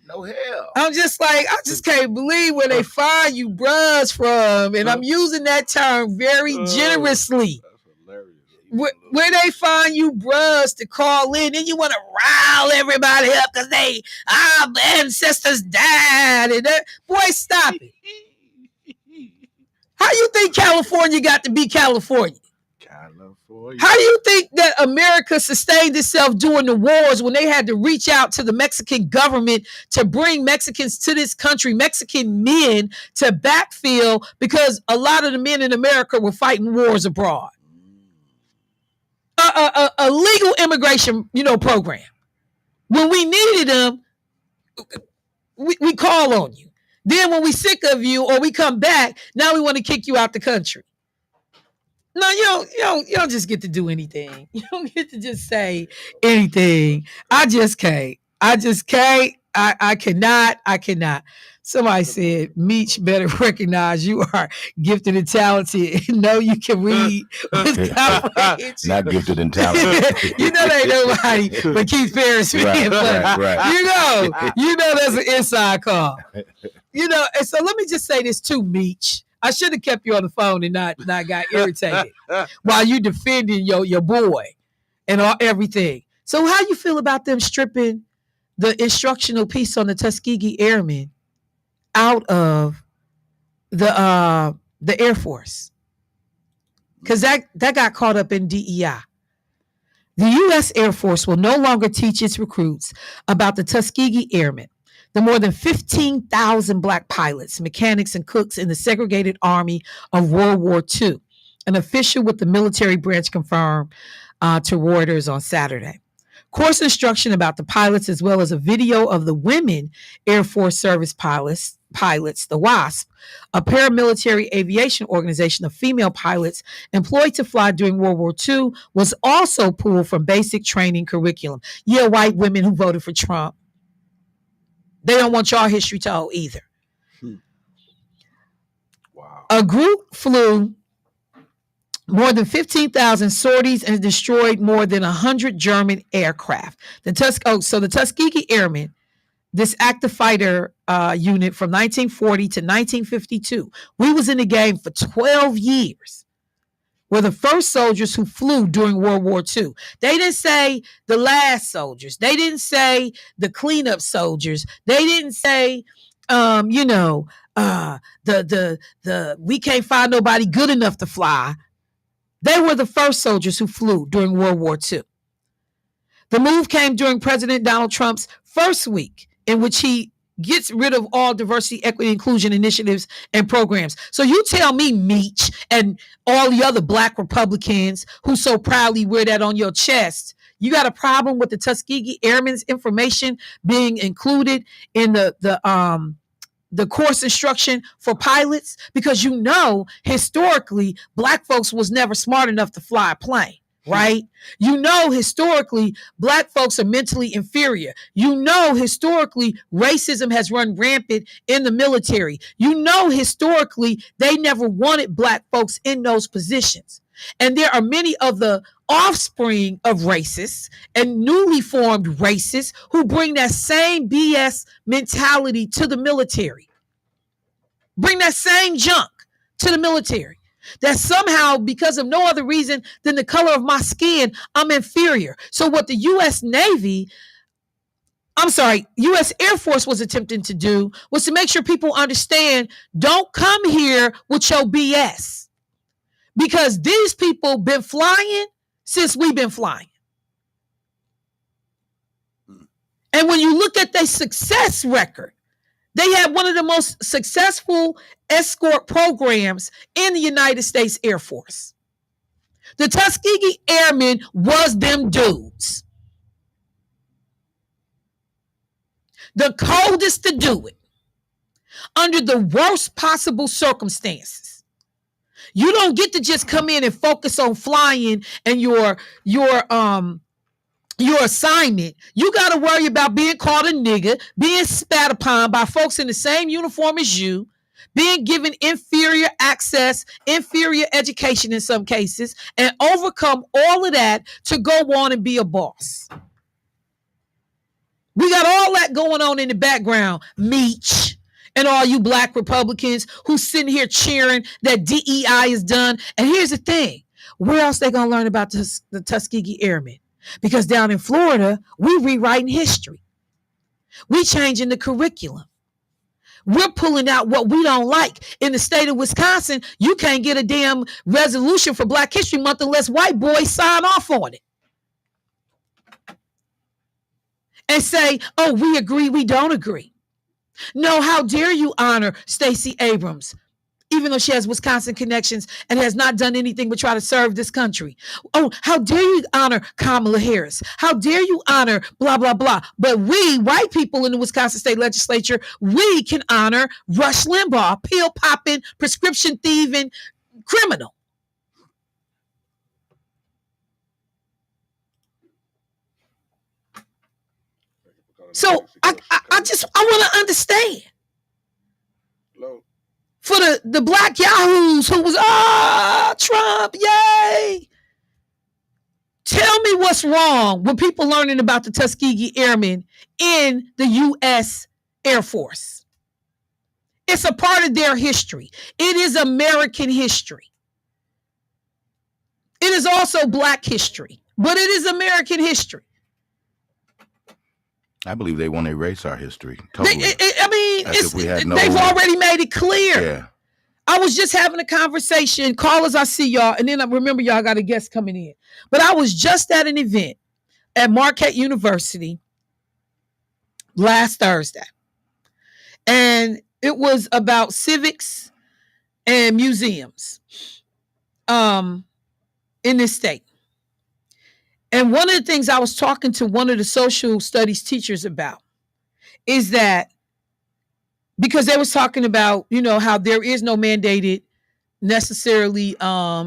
No hell. I'm just like, I just can't believe where they find you bruhs from. And I'm using that term very generously. Where they find you bruhs to call in, and you want to rile everybody up because our ancestors died. And boy, stop it. How you think California got to be California? How do you think that America sustained itself during the wars when they had to reach out to the Mexican government to bring Mexicans to this country, Mexican men to backfill because a lot of the men in America were fighting wars abroad? A legal immigration, program. When we needed them, we call on you. Then when we sick of you or we come back, now we want to kick you out the country. No, you don't just get to do anything. You don't get to just say anything. I just can't. I cannot. Somebody said, Meech better recognize you are gifted and talented. Know you can read with comprehension. Not gifted and talented. You know they ain't nobody but Keith Ferris being funny. Right. You know that's an inside call. You know, and so let me just say this too, Meech. I should have kept you on the phone and not got irritated while you defending your boy and everything. So how you feel about them stripping the instructional piece on the Tuskegee Airmen out of the Air Force? Because that got caught up in DEI. The U.S. Air Force will no longer teach its recruits about the Tuskegee Airmen, the more than 15,000 Black pilots, mechanics, and cooks in the segregated Army of World War II. An official with the military branch confirmed to Reuters on Saturday. Course instruction about the pilots, as well as a video of the women Air Force service pilots, the WASP, a paramilitary aviation organization of female pilots employed to fly during World War II, was also pulled from basic training curriculum. Yeah, white women who voted for Trump. They don't want y'all history told either. Wow. A group flew more than 15,000 sorties and destroyed more than 100 German aircraft. The Tuskegee Airmen, this active fighter unit from 1940 to 1952, we was in the game for 12 years. Were the first soldiers who flew during World War II. They didn't say the last soldiers. They didn't say the cleanup soldiers. They didn't say, the we can't find nobody good enough to fly. They were the first soldiers who flew during World War II. The move came during President Donald Trump's first week, in which he gets rid of all diversity, equity, inclusion initiatives and programs. So you tell me, Meech, and all the other Black Republicans who so proudly wear that on your chest, you got a problem with the Tuskegee Airmen's information being included in the course instruction for pilots? Because you know, historically, Black folks was never smart enough to fly a plane, right? You know, historically, Black folks are mentally inferior. You know, historically, racism has run rampant in the military. You know, historically, they never wanted Black folks in those positions. And there are many of the offspring of racists and newly formed racists who bring that same BS mentality to the military. Bring that same junk to the military. That somehow, because of no other reason than the color of my skin, I'm inferior. So what the U.S. Air Force was attempting to do was to make sure people understand, don't come here with your BS. Because these people been flying since we've been flying. And when you look at their success record, they have one of the most successful escort programs in the United States Air Force. The Tuskegee Airmen was them dudes. The coldest to do it. Under the worst possible circumstances. You don't get to just come in and focus on flying and your assignment. You got to worry about being called a nigga, being spat upon by folks in the same uniform as you, being given inferior access, inferior education in some cases, and overcome all of that to go on and be a boss. We got all that going on in the background, Meech, and all you Black Republicans who sitting here cheering that DEI is done. And here's the thing, where else they gonna learn about the Tuskegee Airmen? Because down in Florida, we rewriting history. We changing the curriculum. We're pulling out what we don't like. In the state of Wisconsin, you can't get a damn resolution for Black History Month unless white boys sign off on it. And say, oh, we agree, we don't agree. No, how dare you honor Stacey Abrams, even though she has Wisconsin connections and has not done anything but try to serve this country. Oh, how dare you honor Kamala Harris? How dare you honor blah, blah, blah. But we, white people in the Wisconsin state legislature, we can honor Rush Limbaugh, pill-popping, prescription thieving criminal. So I want to understand. For the black yahoos who was, Trump, yay. Tell me what's wrong with people learning about the Tuskegee Airmen in the U.S. Air Force. It's a part of their history. It is American history. It is also black history, but it is American history. I believe they want to erase our history. Totally. They've already made it clear. Yeah. I was just having a conversation. Callers, I see y'all. And then I remember y'all got a guest coming in. But I was just at an event at Marquette University last Thursday. And it was about civics and museums in this state. And one of the things I was talking to one of the social studies teachers about is that because they was talking about, how there is no mandated necessarily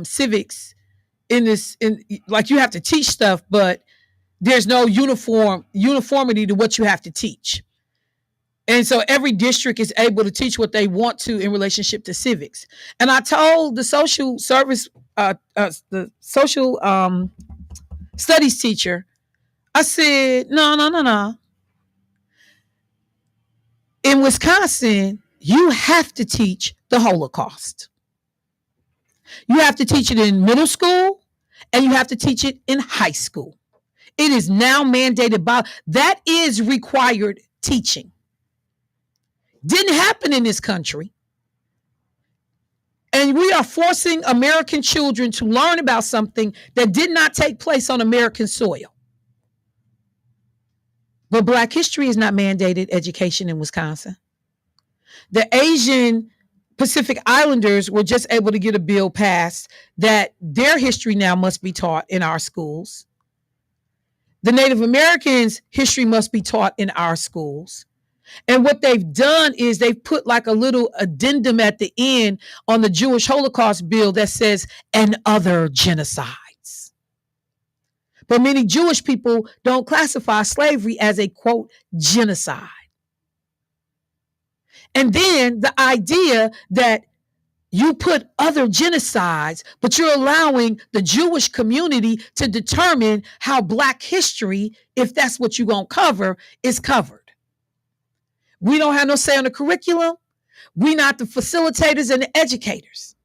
civics in this, like you have to teach stuff, but there's no uniformity to what you have to teach. And so every district is able to teach what they want to in relationship to civics. And I told the social service, the social studies teacher, I said, no. In Wisconsin, you have to teach the Holocaust. You have to teach it in middle school and you have to teach it in high school. It is now mandated by, that is required teaching. Didn't happen in this country. And we are forcing American children to learn about something that did not take place on American soil. But Black history is not mandated education in Wisconsin. The Asian Pacific Islanders were just able to get a bill passed that their history now must be taught in our schools. The Native Americans' history must be taught in our schools. And what they've done is they've put like a little addendum at the end on the Jewish Holocaust bill that says, and other genocides. But many Jewish people don't classify slavery as a, quote, genocide. And then the idea that you put other genocides, but you're allowing the Jewish community to determine how Black history, if that's what you're going to cover, is covered. We don't have no say on the curriculum. We're not the facilitators and the educators.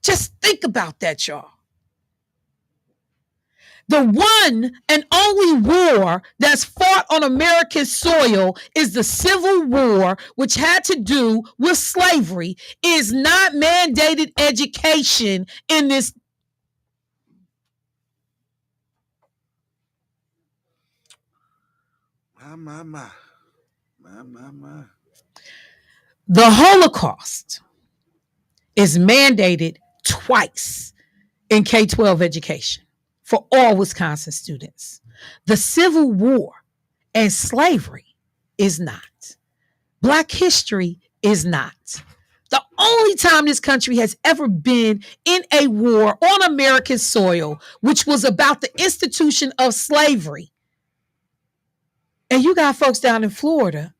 Just think about that, y'all. The one and only war that's fought on American soil is the Civil War, which had to do with slavery, is not mandated education in this. My. The Holocaust is mandated twice in K-12 education for all Wisconsin students. The Civil War and slavery is not. Black history is not. The only time this country has ever been in a war on American soil, which was about the institution of slavery. And you got folks down in Florida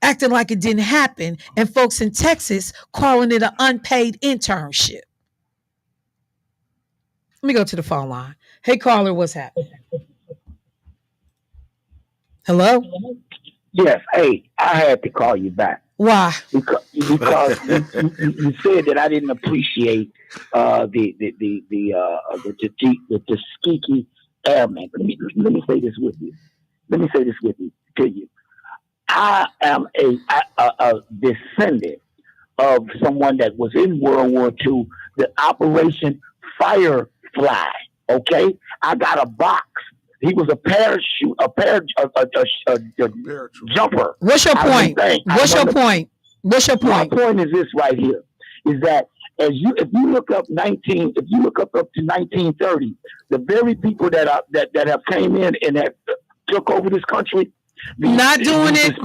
acting like it didn't happen, and folks in Texas calling it an unpaid internship. Let me go to the phone line. Hey, caller, what's happening? Hello? Yes. Hey, I had to call you back. Why? Because you said that I didn't appreciate the Tuskegee Airmen. Let me say this with you. To you. I am a descendant of someone that was in World War II, the Operation Firefly. Okay, I got a box. He was a jumper. What's your point? What's your point? My point is this right here: is that if you look up up to 1930, the very people that have came in and have took over this country. Not doing it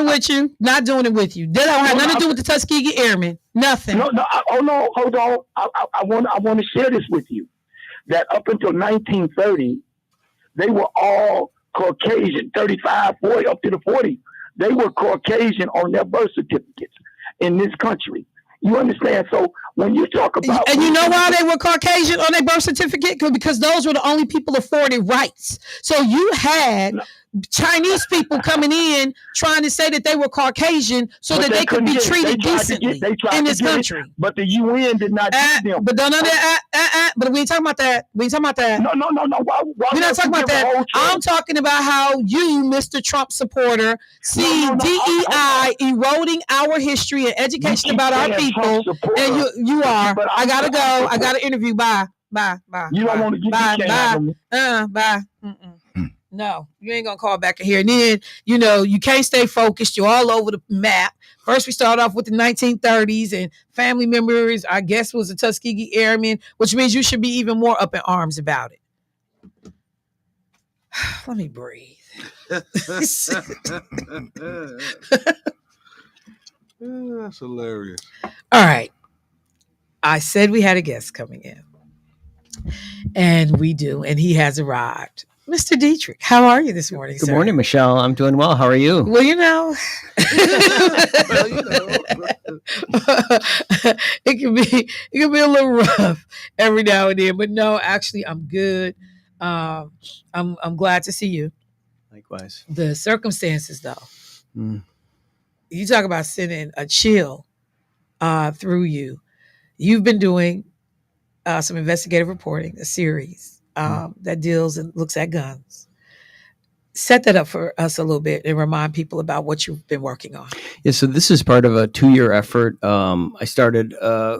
with you. That don't have nothing to do with the Tuskegee Airmen. Nothing. No. Hold on. I want to share this with you. That up until 1930, They were all Caucasian, 35, 40, up to the 40. They were Caucasian on their birth certificates in this country. You understand? So when you talk about, and you know why they were Caucasian on their birth certificate? Because those were the only people afforded rights. So you had Chinese people coming in trying to say that they were Caucasian so that they could be treated decently in this country. But the UN did not give them. But but we ain't talking about that. We ain't talking about that. No. Why we're not talking about that. I'm talking about how you, Mr. Trump supporter, see DEI eroding our history and education about our people. And you are. I gotta go. I got to interview. Bye. You don't want to get bye. No, you ain't gonna call back in here. And then, you can't stay focused. You're all over the map. First, we start off with the 1930s and family members, I guess, was a Tuskegee Airman, which means you should be even more up in arms about it. Let me breathe. That's hilarious. All right. I said we had a guest coming in. And we do. And he has arrived. Mr. Diedrich, how are you this morning, Good sir? morning, Michelle. I'm doing well. How are you? Well, it can be a little rough every now and then, but no, actually, I'm good. I'm glad to see you. Likewise. The circumstances, though, you talk about sending a chill through you. You've been doing some investigative reporting, a series that deals and looks at guns. Set that up for us a little bit and remind people about what you've been working on. Yeah, so this is part of a 2-year effort. I started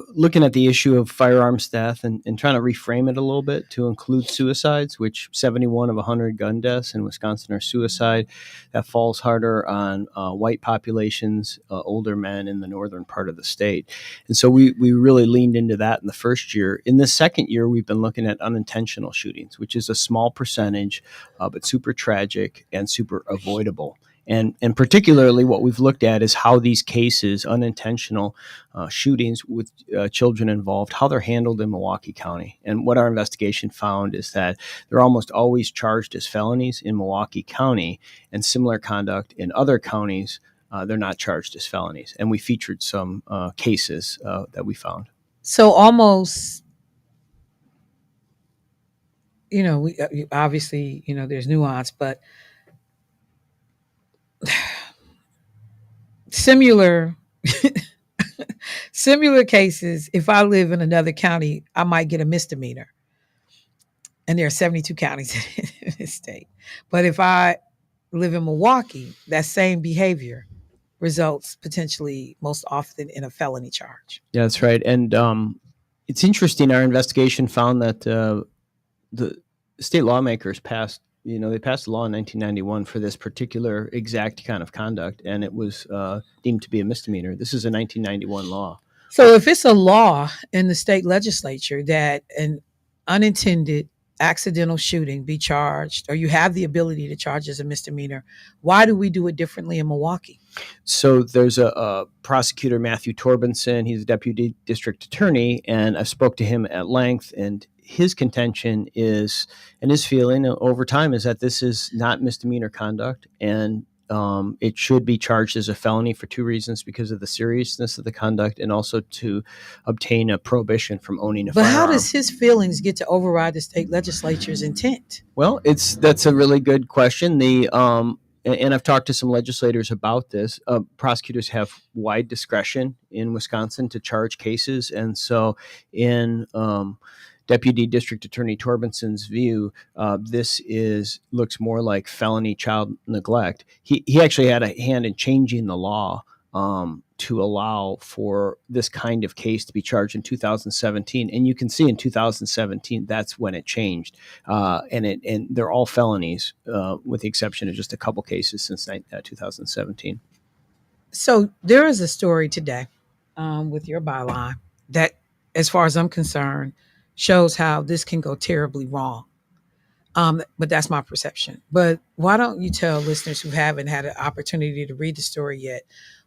looking at the issue of firearms death and trying to reframe it a little bit to include suicides, which 71 of 100 gun deaths in Wisconsin are suicide. That falls harder on white populations, older men in the northern part of the state. And so we really leaned into that in the first year. In the second year, we've been looking at unintentional shootings, which is a small percentage, but super tragic and super avoidable. And particularly what we've looked at is how these cases, unintentional shootings with children involved, how they're handled in Milwaukee County. And what our investigation found is that they're almost always charged as felonies in Milwaukee County, and similar conduct in other counties, they're not charged as felonies. And we featured some cases that we found. So almost, we obviously, there's nuance, but similar cases. If I live in another county, I might get a misdemeanor, and there are 72 counties in this state. But if I live in Milwaukee, that same behavior results potentially most often in a felony charge. Yeah, that's right. And it's interesting. Our investigation found that the state lawmakers passed a law in 1991 for this particular exact kind of conduct, and it was deemed to be a misdemeanor. This is a 1991 law. So if it's a law in the state legislature that an unintended accidental shooting be charged, or you have the ability to charge as a misdemeanor, why do we do it differently in Milwaukee? So there's a prosecutor, Matthew Torbenson. He's a deputy district attorney, and I spoke to him at length, and his contention is, and his feeling over time, is that this is not misdemeanor conduct, and it should be charged as a felony for 2 reasons: because of the seriousness of the conduct, and also to obtain a prohibition from owning a firearm. But how does his feelings get to override the state legislature's intent? Well, that's a really good question. And I've talked to some legislators about this. Prosecutors have wide discretion in Wisconsin to charge cases, and so in Deputy District Attorney Torbenson's view, this looks more like felony child neglect. He actually had a hand in changing the law to allow for this kind of case to be charged in 2017. And you can see in 2017, that's when it changed. And they're all felonies, with the exception of just a couple cases since 2017. So there is a story today with your byline that, as far as I'm concerned, shows how this can go terribly wrong. But that's my perception. But why don't you tell listeners who haven't had an opportunity to read the story yet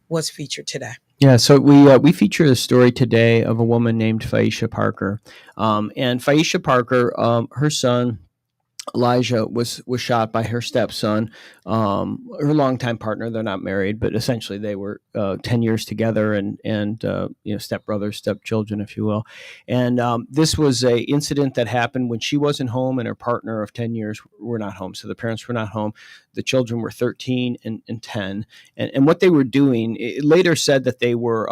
what's featured today? Yeah, so we feature a story today of a woman named Phaisha Parker. And Phaisha Parker, her son Elijah was shot by her stepson, her longtime partner. They're not married, but essentially they were 10 years together, and stepbrothers, stepchildren, if you will. And this was a incident that happened when she wasn't home, and her partner of 10 years were not home. So the parents were not home. The children were 13 and 10, and what they were doing. It later said that they were.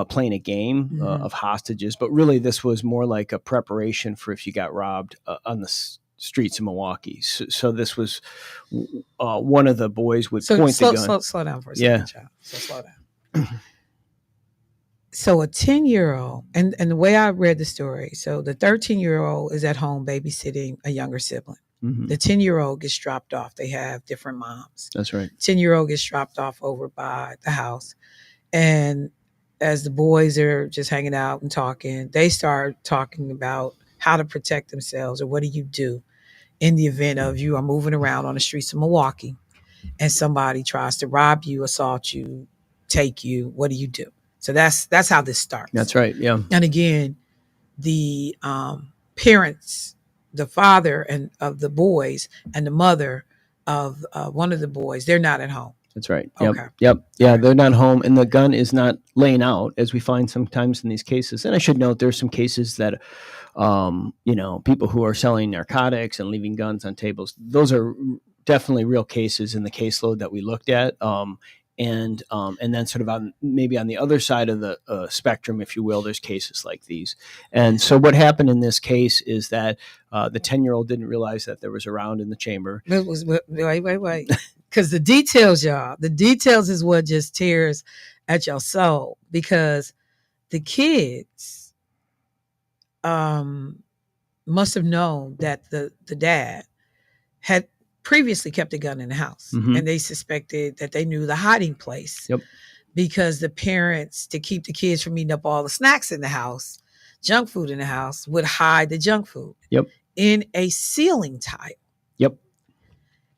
Playing a game of hostages, but really this was more like a preparation for if you got robbed on the streets of Milwaukee. So this was one of the boys would point the gun. Slow down for a second, child. So slow down. So a 10-year-old, and the way I read the story, so the 13-year-old is at home babysitting a younger sibling. Mm-hmm. The 10-year-old gets dropped off. They have different moms. That's right. 10-year-old gets dropped off over by the house. And as the boys are just hanging out and talking, they start talking about how to protect themselves, or what do you do in the event of you are moving around on the streets of Milwaukee and somebody tries to rob you, assault you, take you. What do you do? So that's how this starts. That's right. Yeah. And again, the parents, the father and of the boys and the mother of one of the boys, they're not at home. That's right. Yep. Okay. Yep. Yeah, right. They're not home, and the gun is not laying out, as we find sometimes in these cases. And I should note there's some cases that, people who are selling narcotics and leaving guns on tables. Those are definitely real cases in the caseload that we looked at. And then sort of on the other side of the spectrum, if you will, there's cases like these. And so what happened in this case is that the 10-year-old didn't realize that there was a round in the chamber. Wait. Because the details is what just tears at your soul, because the kids must have known that the dad had previously kept a gun in the house, and they suspected that they knew the hiding place. Yep. Because the parents, to keep the kids from eating up all the snacks in the house, junk food in the house, would hide the junk food in a ceiling tile. Yep.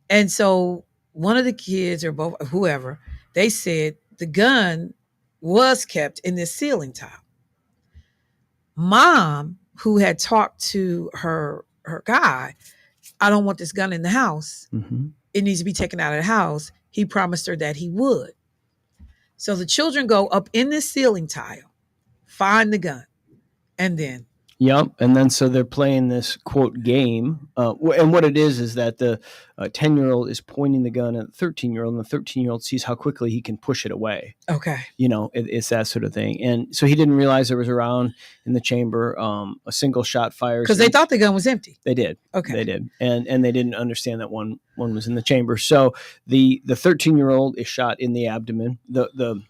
And so one of the kids, or both, whoever, they said the gun was kept in this ceiling tile. Mom, who had talked to her guy, I don't want this gun in the house. Mm-hmm. It needs to be taken out of the house. He promised her that he would. So the children go up in this ceiling tile, find the gun, and then. Yep. And then so they're playing this quote game. And what it is that the 10-year-old is pointing the gun at the 13-year-old, and the 13-year-old sees how quickly he can push it away. Okay. It's that sort of thing. And so he didn't realize there was a round in the chamber. A single shot fires. Because they thought the gun was empty. They did. Okay. They did. And they didn't understand that one was in the chamber. So the 13-year-old is shot in the abdomen. The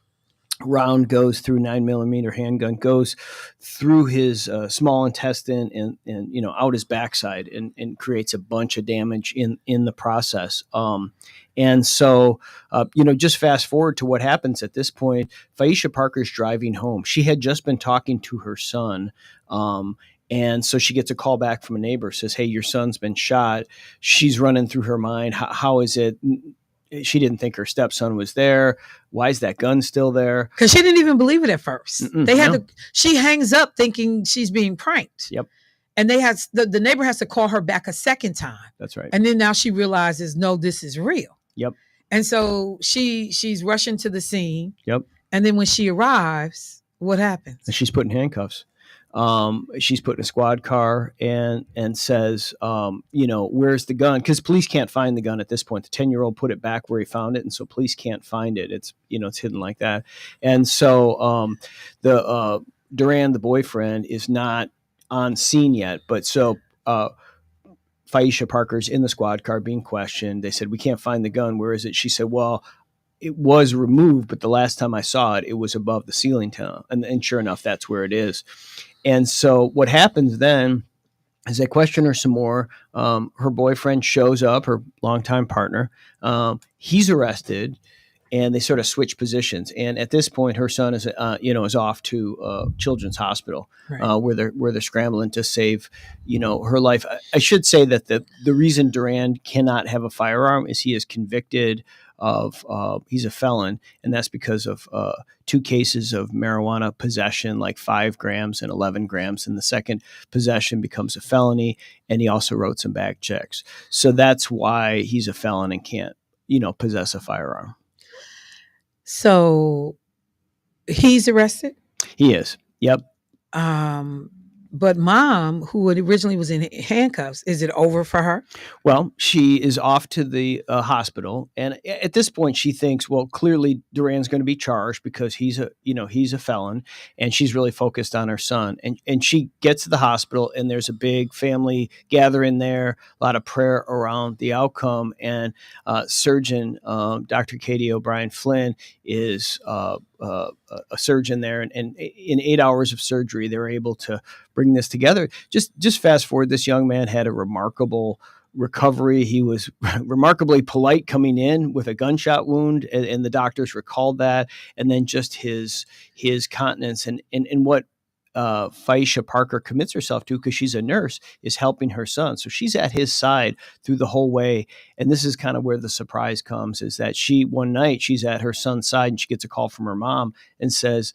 round goes through 9mm handgun, goes through his small intestine and out his backside and creates a bunch of damage in the process. And so, just fast forward to what happens at this point. Phaisha Parker's driving home. She had just been talking to her son. And so she gets a call back from a neighbor, says, "Hey, your son's been shot." She's running through her mind. How is it? She didn't think her stepson was there. Why is that gun still there? Because she didn't even believe it at first. She hangs up thinking she's being pranked. Yep. And the neighbor has to call her back a second time. That's right. And then now she realizes, no, this is real. Yep. And so she's rushing to the scene. Yep. And then when she arrives, what happens? And she's put in handcuffs. She's put in a squad car and says, where's the gun? Because police can't find the gun at this point. The 10-year-old put it back where he found it, and so police can't find it. It's it's hidden like that. And so the Duran, the boyfriend, is not on scene yet. But so Phaisha Parker's in the squad car being questioned. They said, "We can't find the gun. Where is it?" She said, "Well, it was removed, but the last time I saw it, it was above the ceiling tile." And sure enough, that's where it is. And so what happens then is they question her some more. Her boyfriend shows up, her longtime partner. He's arrested. and they sort of switch positions. And at this point, her son is, is off to Children's Hospital, Right. where they're scrambling to save, her life. I should say that the reason Durand cannot have a firearm is he is convicted of he's a felon, and that's because of 2 cases of marijuana possession, like 5 grams and 11 grams, and the second possession becomes a felony. And he also wrote some bag checks, so that's why he's a felon and can't possess a firearm. So he's arrested? He is. Yep. But mom, who originally was in handcuffs, is it over for her? Well, she is off to the hospital, and at this point, she thinks, well, clearly Durand's going to be charged because he's a felon, and she's really focused on her son. And she gets to the hospital, and there's a big family gathering there, a lot of prayer around the outcome, and surgeon Dr. Katie O'Brien Flynn is a surgeon there, and in 8 hours of surgery, they were able to bring this together. Just fast forward, this young man had a remarkable recovery. He was remarkably polite coming in with a gunshot wound, and the doctors recalled that. And then just his continence and what Faisha Parker commits herself to, because she's a nurse, is helping her son. So she's at his side through the whole way. And this is kind of where the surprise comes, is that one night she's at her son's side and she gets a call from her mom and says,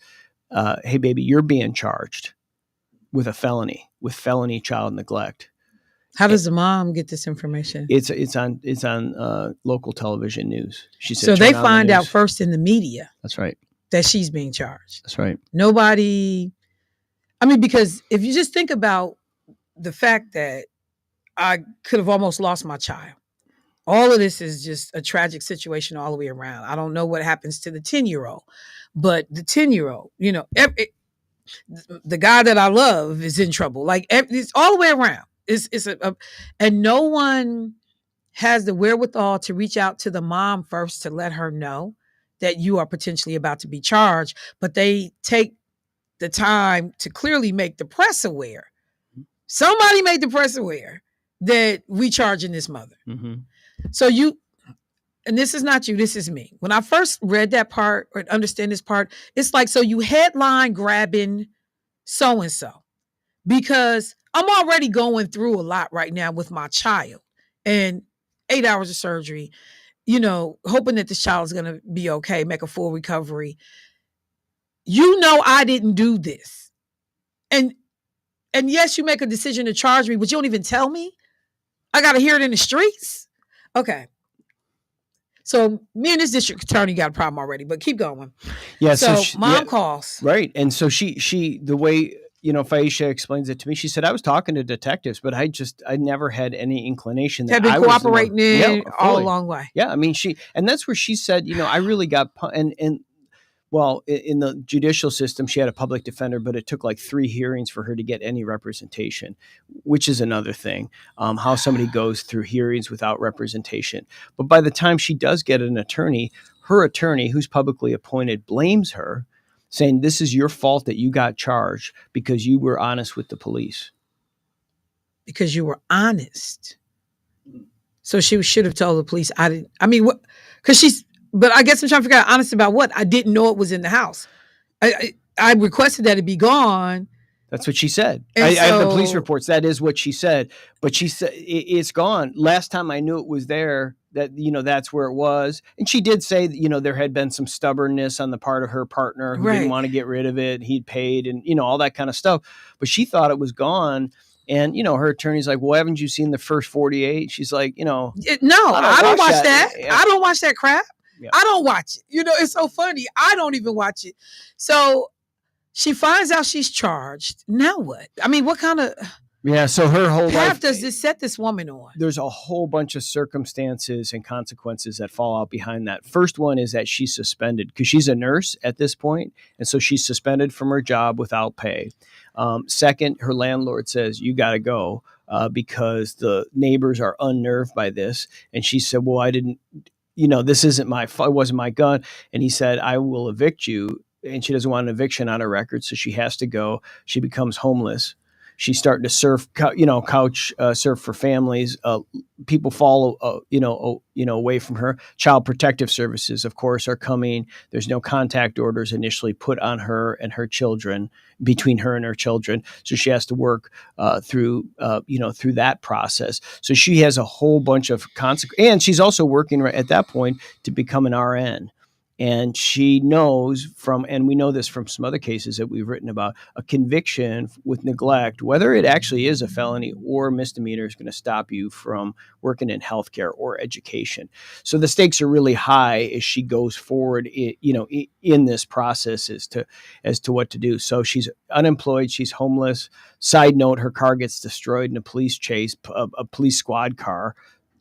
hey, baby, you're being charged with felony child neglect. How does the mom get this information? It's on local television news. She said, so they find out first in the media. That's right. That she's being charged. That's right. Nobody. I mean, because if you just think about the fact that I could have almost lost my child, all of this is just a tragic situation all the way around. I don't know what happens to the 10-year-old, but the 10-year-old, the guy that I love is in trouble. Like, it's all the way around. And no one has the wherewithal to reach out to the mom first to let her know that you are potentially about to be charged, but they take the time to clearly make the press aware. Somebody made the press aware that we charging this mother. Mm-hmm. So and this is not you, this is me. When I first read that part or understand this part, it's like, so you headline grabbing so-and-so, because I'm already going through a lot right now with my child and 8 hours of surgery, hoping that this child is going to be okay, make a full recovery. I didn't do this. And yes, you make a decision to charge me, but you don't even tell me. I got to hear it in the streets. Okay. So me and this district attorney got a problem already, but keep going. Yeah. So mom calls. Right. And so she the way, Faisha explains it to me, she said, I was talking to detectives, but I never had any inclination that had been I cooperating all along way. Yeah. I mean, and that's where she said, I really got, well, in the judicial system, she had a public defender, but it took like 3 hearings for her to get any representation, which is another thing, how somebody goes through hearings without representation. But by the time she does get an attorney, her attorney, who's publicly appointed, blames her, saying, this is your fault that you got charged because you were honest with the police. Because you were honest. So she should have told the police, but I guess I'm trying to figure out honest about what? I didn't know it was in the house. I requested that it be gone. That's what she said. I have the police reports. That is what she said. But she said, it's gone. Last time I knew it was there, that, that's where it was. And she did say that, there had been some stubbornness on the part of her partner who didn't want to get rid of it. He'd paid and, all that kind of stuff. But she thought it was gone. And, her attorney's like, well, haven't you seen the first 48? She's like, no, I don't watch that. Yeah. I don't watch that crap. Yeah. I don't watch it. It's so funny. I don't even watch it. So she finds out she's charged. Now what? I mean, what kind of so her whole path does this set this woman on? There's a whole bunch of circumstances and consequences that fall out behind that. First one is that she's suspended because she's a nurse at this point, and so she's suspended from her job without pay. Second, her landlord says, you got to go because the neighbors are unnerved by this. And she said, well, I didn't, this isn't it wasn't my gun. And he said, I will evict you. And she doesn't want an eviction on her record, so she has to go. She becomes homeless. She's starting to surf, couch surf for families. People fall, away from her. Child Protective Services, of course, are coming. There's no contact orders initially put on her and her children, between her and her children. So she has to work through that process. So she has a whole bunch of consequences. And she's also working right at that point to become an RN. And she knows and we know this from some other cases that we've written about, a conviction with neglect, whether it actually is a felony or misdemeanor, is going to stop you from working in healthcare or education. So the stakes are really high as she goes forward, in this process as to what to do. So she's unemployed, she's homeless. Side note, her car gets destroyed in a police chase. A police squad car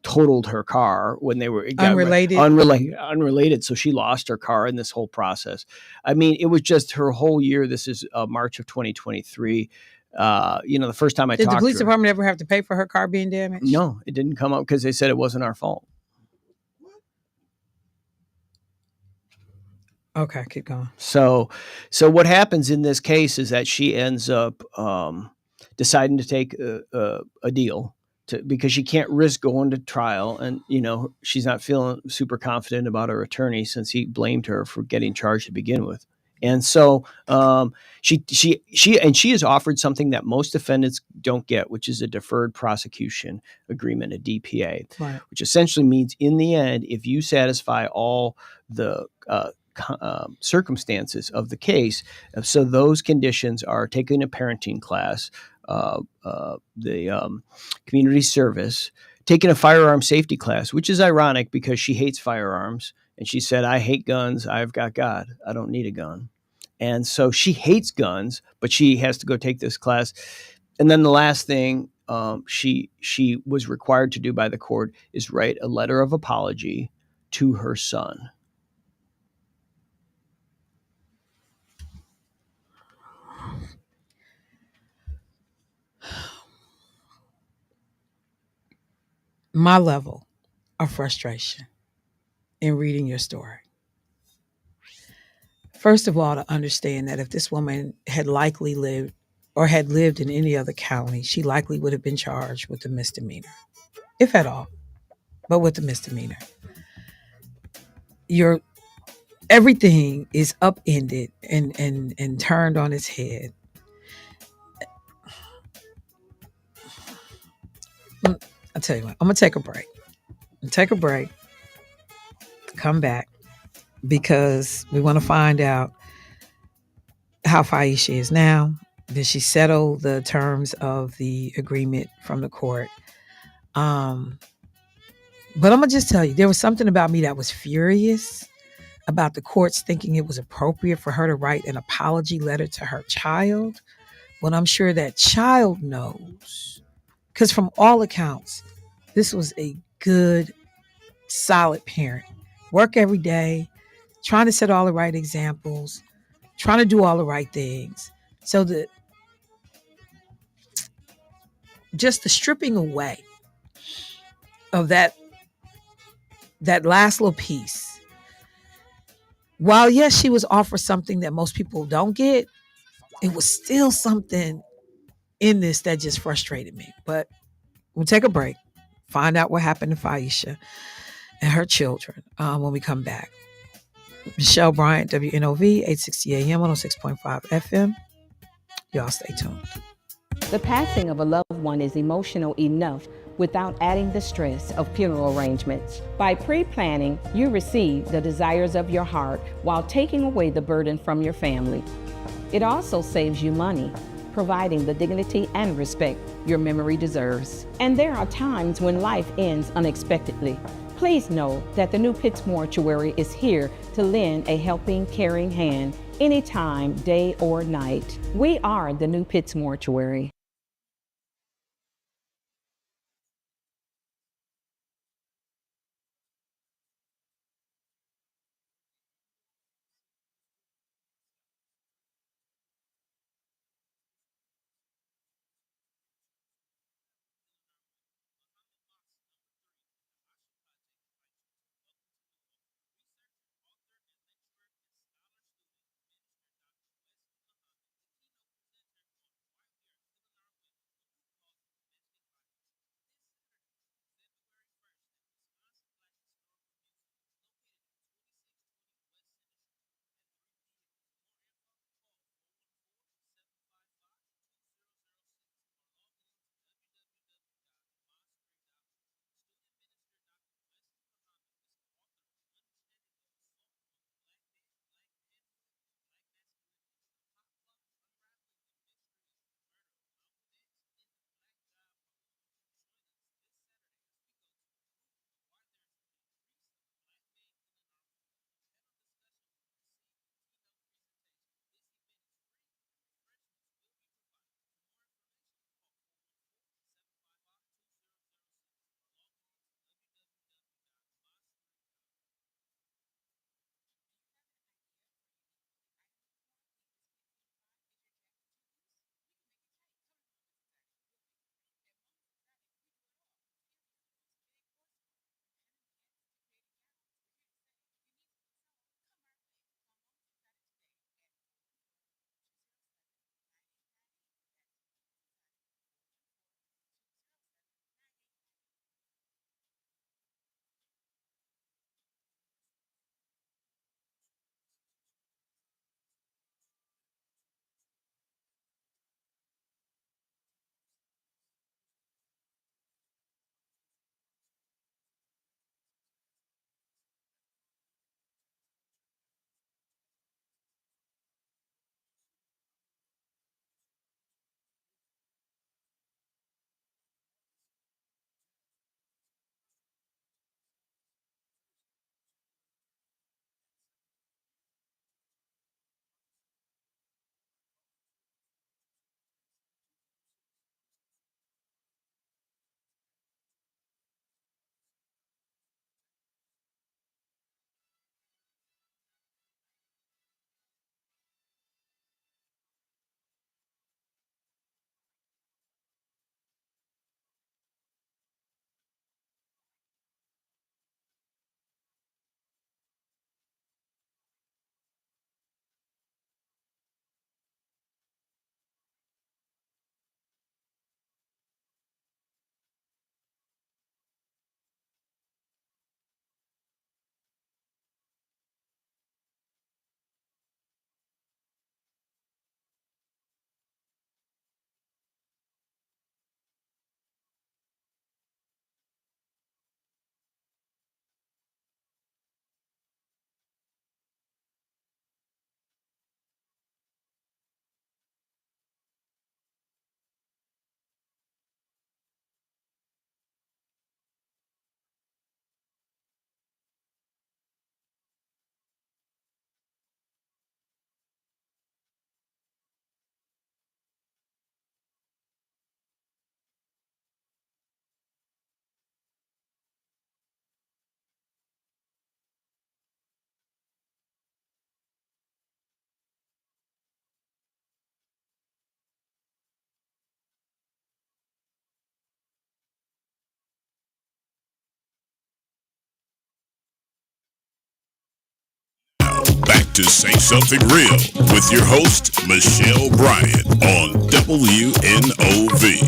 totaled her car when they were unrelated. So she lost her car in this whole process. I mean, it was just her whole year. This is March of 2023. The first time I talked to her. Did the police department ever have to pay for her car being damaged? No, it didn't come up because they said it wasn't our fault. Okay, keep going. So what happens in this case is that she ends up deciding to take a deal because she can't risk going to trial, and she's not feeling super confident about her attorney since he blamed her for getting charged to begin with. And so she is offered something that most defendants don't get, which is a deferred prosecution agreement, a DPA, right, which essentially means in the end, if you satisfy all the circumstances of the case, so those conditions are taking a parenting class, the community service, taking a firearm safety class, which is ironic because she hates firearms. And she said, I hate guns. I've got God. I don't need a gun. And so she hates guns, but she has to go take this class. And then the last thing she was required to do by the court is write a letter of apology to her son. My level of frustration in reading your story. First of all, to understand that if this woman had likely lived in any other county, she likely would have been charged with a misdemeanor, if at all, but with a misdemeanor. Everything is upended and turned on its head. I'll tell you what, I'm going to take a break. Come back, because we want to find out how Phaisha is now. Did she settle the terms of the agreement from the court? But I'm going to just tell you, there was something about me that was furious about the courts thinking it was appropriate for her to write an apology letter to her child, when I'm sure that child knows. Because from all accounts, this was a good, solid parent. Work every day, trying to set all the right examples, trying to do all the right things. So just the stripping away of that last little piece. While yes, she was offered something that most people don't get, it was still something in this that just frustrated me. But we'll take a break, find out what happened to Phaisha and her children when we come back. Michelle Bryant, WNOV, 860 AM, 106.5 FM. Y'all stay tuned. The passing of a loved one is emotional enough without adding the stress of funeral arrangements. By pre-planning, you receive the desires of your heart while taking away the burden from your family. It also saves you money, providing the dignity and respect your memory deserves. And there are times when life ends unexpectedly. Please know that the New Pitts Mortuary is here to lend a helping, caring hand anytime, day or night. We are the New Pitts Mortuary. to Say Something Real with your host, Michelle Bryant on WNOV.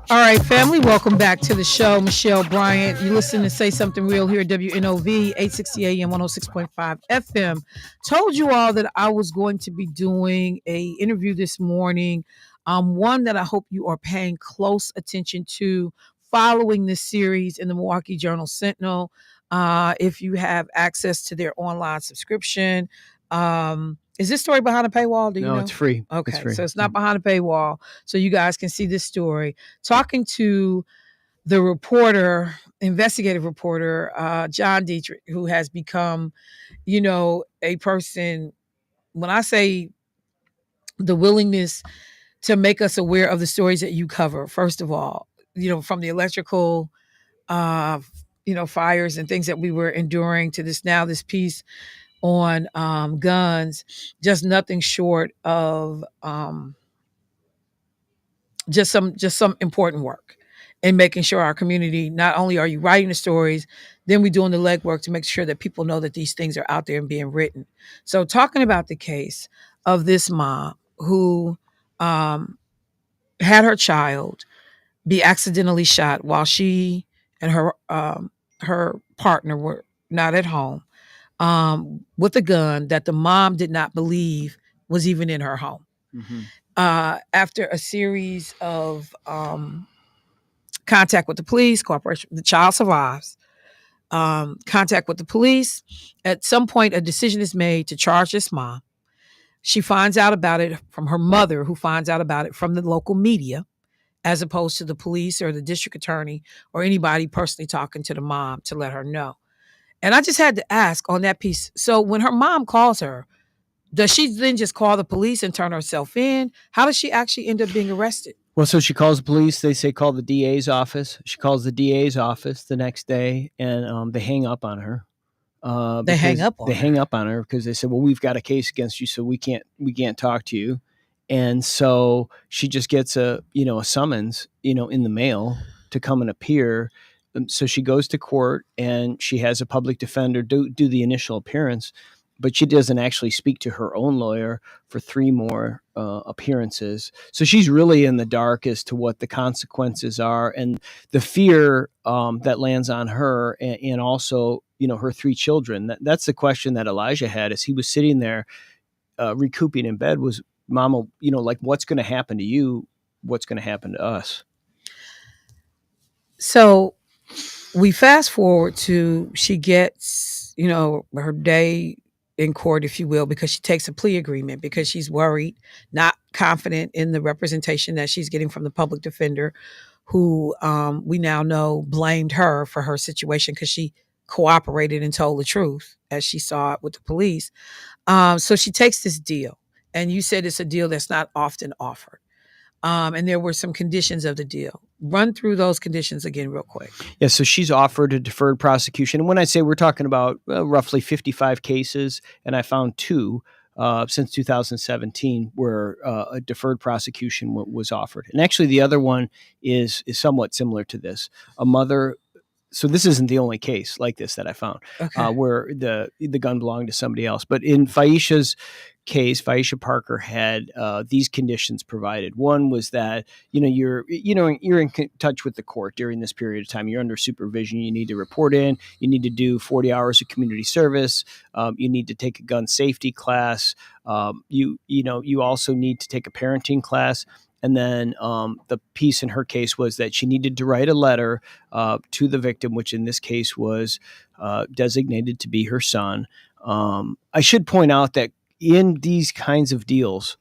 All right, family, welcome back to the show. Michelle Bryant. You listen to Say Something Real here at WNOV, 860 AM, 106.5 FM. Told you all that I was going to be doing a interview this morning, one that I hope you are paying close attention to, following this series in the Milwaukee Journal Sentinel. If you have access to their online subscription. Is this story behind a paywall? Do you know? It's free. Okay, It's free. so it's not behind a paywall, so you guys can see this story. Talking to the reporter, investigative reporter, John Diedrich, who has become, a person, when I say the willingness to make us aware of the stories that you cover, first of all, from the electrical, fires and things that we were enduring to this piece on guns, just nothing short of just some important work in making sure our community, not only are you writing the stories, then we're doing the legwork to make sure that people know that these things are out there and being written. So talking about the case of this mom who had her child be accidentally shot while she and her partner were not at home, with a gun that the mom did not believe was even in her home. Mm-hmm. After a series of contact with the police, cooperation, the child survives. Contact with the police. At some point, a decision is made to charge this mom. She finds out about it from her mother, who finds out about it from the local media, as opposed to the police or the district attorney or anybody personally talking to the mom to let her know. And I just had to ask on that piece. So when her mom calls her, does she then just call the police and turn herself in? How does she actually end up being arrested? Well, so she calls the police. They say call the DA's office. She calls the DA's office the next day, and they hang up on her. They hang up on her because they said, "Well, we've got a case against you, so we can't talk to you." And so she just gets a summons, in the mail to come and appear. So she goes to court and she has a public defender do the initial appearance, but she doesn't actually speak to her own lawyer for 3 more appearances. So she's really in the dark as to what the consequences are, and the fear that lands on her, and also, her 3 children. That's the question that Elijah had as he was sitting there recouping in bed was, Mama, like, what's going to happen to you? What's going to happen to us? So we fast forward to she gets, her day in court, if you will, because she takes a plea agreement because she's worried, not confident in the representation that she's getting from the public defender, who we now know blamed her for her situation because she cooperated and told the truth as she saw it with the police. So she takes this deal. And you said it's a deal that's not often offered. And there were some conditions of the deal. Run through those conditions again real quick. Yeah, so she's offered a deferred prosecution. And when I say we're talking about roughly 55 cases, and I found 2 since 2017 where a deferred prosecution was offered. And actually the other one is somewhat similar to this. A mother... So this isn't the only case like this that I found, where the gun belonged to somebody else. But in Faisha's case, Faisha Parker had these conditions provided. One was that you're in touch with the court during this period of time. You're under supervision. You need to report in. You need to do 40 hours of community service. You need to take a gun safety class. You also need to take a parenting class. And then the piece in her case was that she needed to write a letter to the victim, which in this case was designated to be her son. I should point out that in these kinds of deals,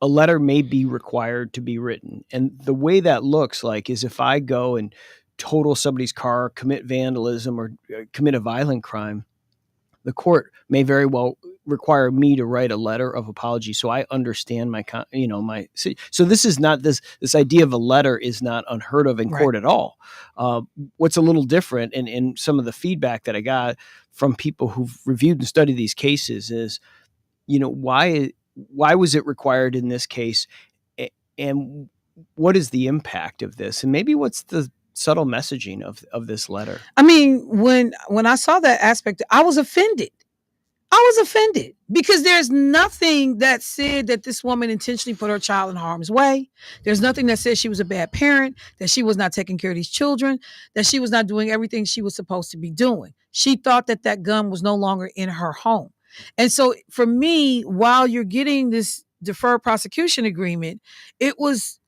a letter may be required to be written. And the way that looks like is if I go and total somebody's car, commit vandalism, or commit a violent crime, the court may very well require me to write a letter of apology so I understand so this is not this idea of a letter is not unheard of in court at all. What's a little different, and some of the feedback that I got from people who've reviewed and studied these cases is, why was it required in this case, and what is the impact of this, and maybe what's the subtle messaging of this letter? I mean, when I saw that aspect, I was offended. I was offended because there's nothing that said that this woman intentionally put her child in harm's way. There's nothing that said she was a bad parent, that she was not taking care of these children, that she was not doing everything she was supposed to be doing. She thought that that gun was no longer in her home. And so for me, while you're getting this deferred prosecution agreement, it was,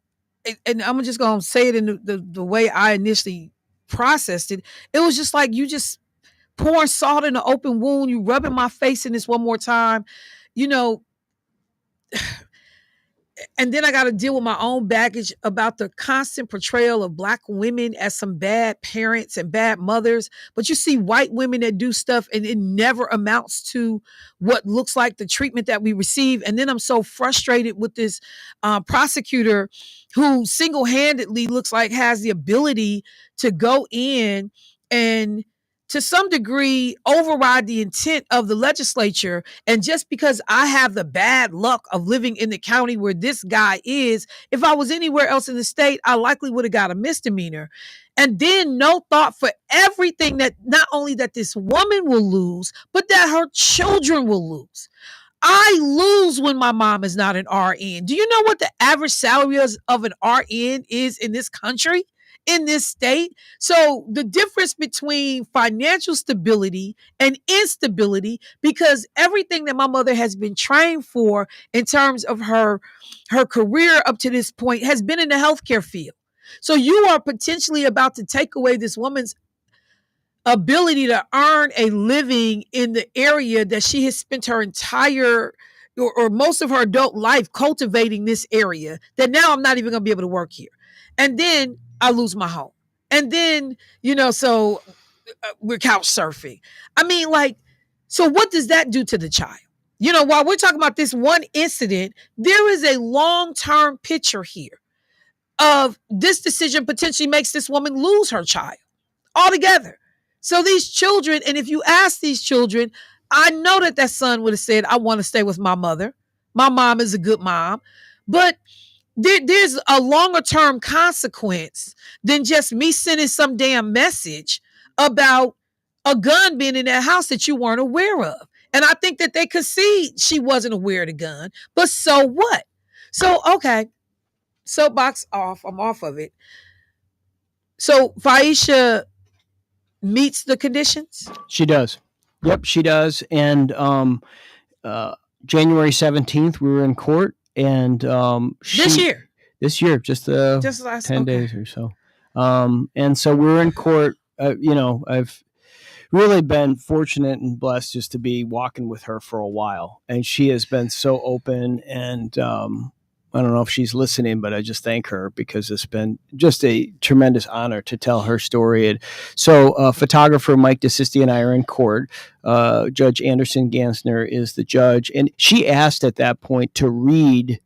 and I'm just going to say it in the way I initially processed it. It was just like you just pouring salt in an open wound, you rubbing my face in this one more time, you know, and then I got to deal with my own baggage about the constant portrayal of Black women as some bad parents and bad mothers. But you see white women that do stuff and it never amounts to what looks like the treatment that we receive. And then I'm so frustrated with this prosecutor who single-handedly looks like has the ability to go in and to some degree override the intent of the legislature. And just because I have the bad luck of living in the county where this guy is, if I was anywhere else in the state, I likely would have got a misdemeanor. And then no thought for everything that not only that this woman will lose, but that her children will lose. I lose when my mom is not an RN. Do you know what the average salary of an RN is in this country, in this state? So the difference between financial stability and instability, because everything that my mother has been trained for in terms of her career up to this point has been in the healthcare field. So you are potentially about to take away this woman's ability to earn a living in the area that she has spent her entire or most of her adult life cultivating this area, that now I'm not even going to be able to work here. And then I lose my home. And then, so we're couch surfing. I mean, like, so what does that do to the child? While we're talking about this one incident, there is a long-term picture here of this decision potentially makes this woman lose her child altogether. So these children, and if you ask these children, I know that son would have said, I want to stay with my mother. My mom is a good mom. But there's a longer term consequence than just me sending some damn message about a gun being in that house that you weren't aware of. And I think that they could see she wasn't aware of the gun. But so what? So, okay. Soapbox off. I'm off of it. So Faisha meets the conditions? She does. Yep, she does. And January 17th, we were in court, and this year, just last 10 days or so. And so we were in court. I've really been fortunate and blessed just to be walking with her for a while, and she has been so open. And I don't know if she's listening, but I just thank her because it's been just a tremendous honor to tell her story. And so photographer Mike DeSisti and I are in court. Judge Anderson Gansner is the judge. And she asked at that point to read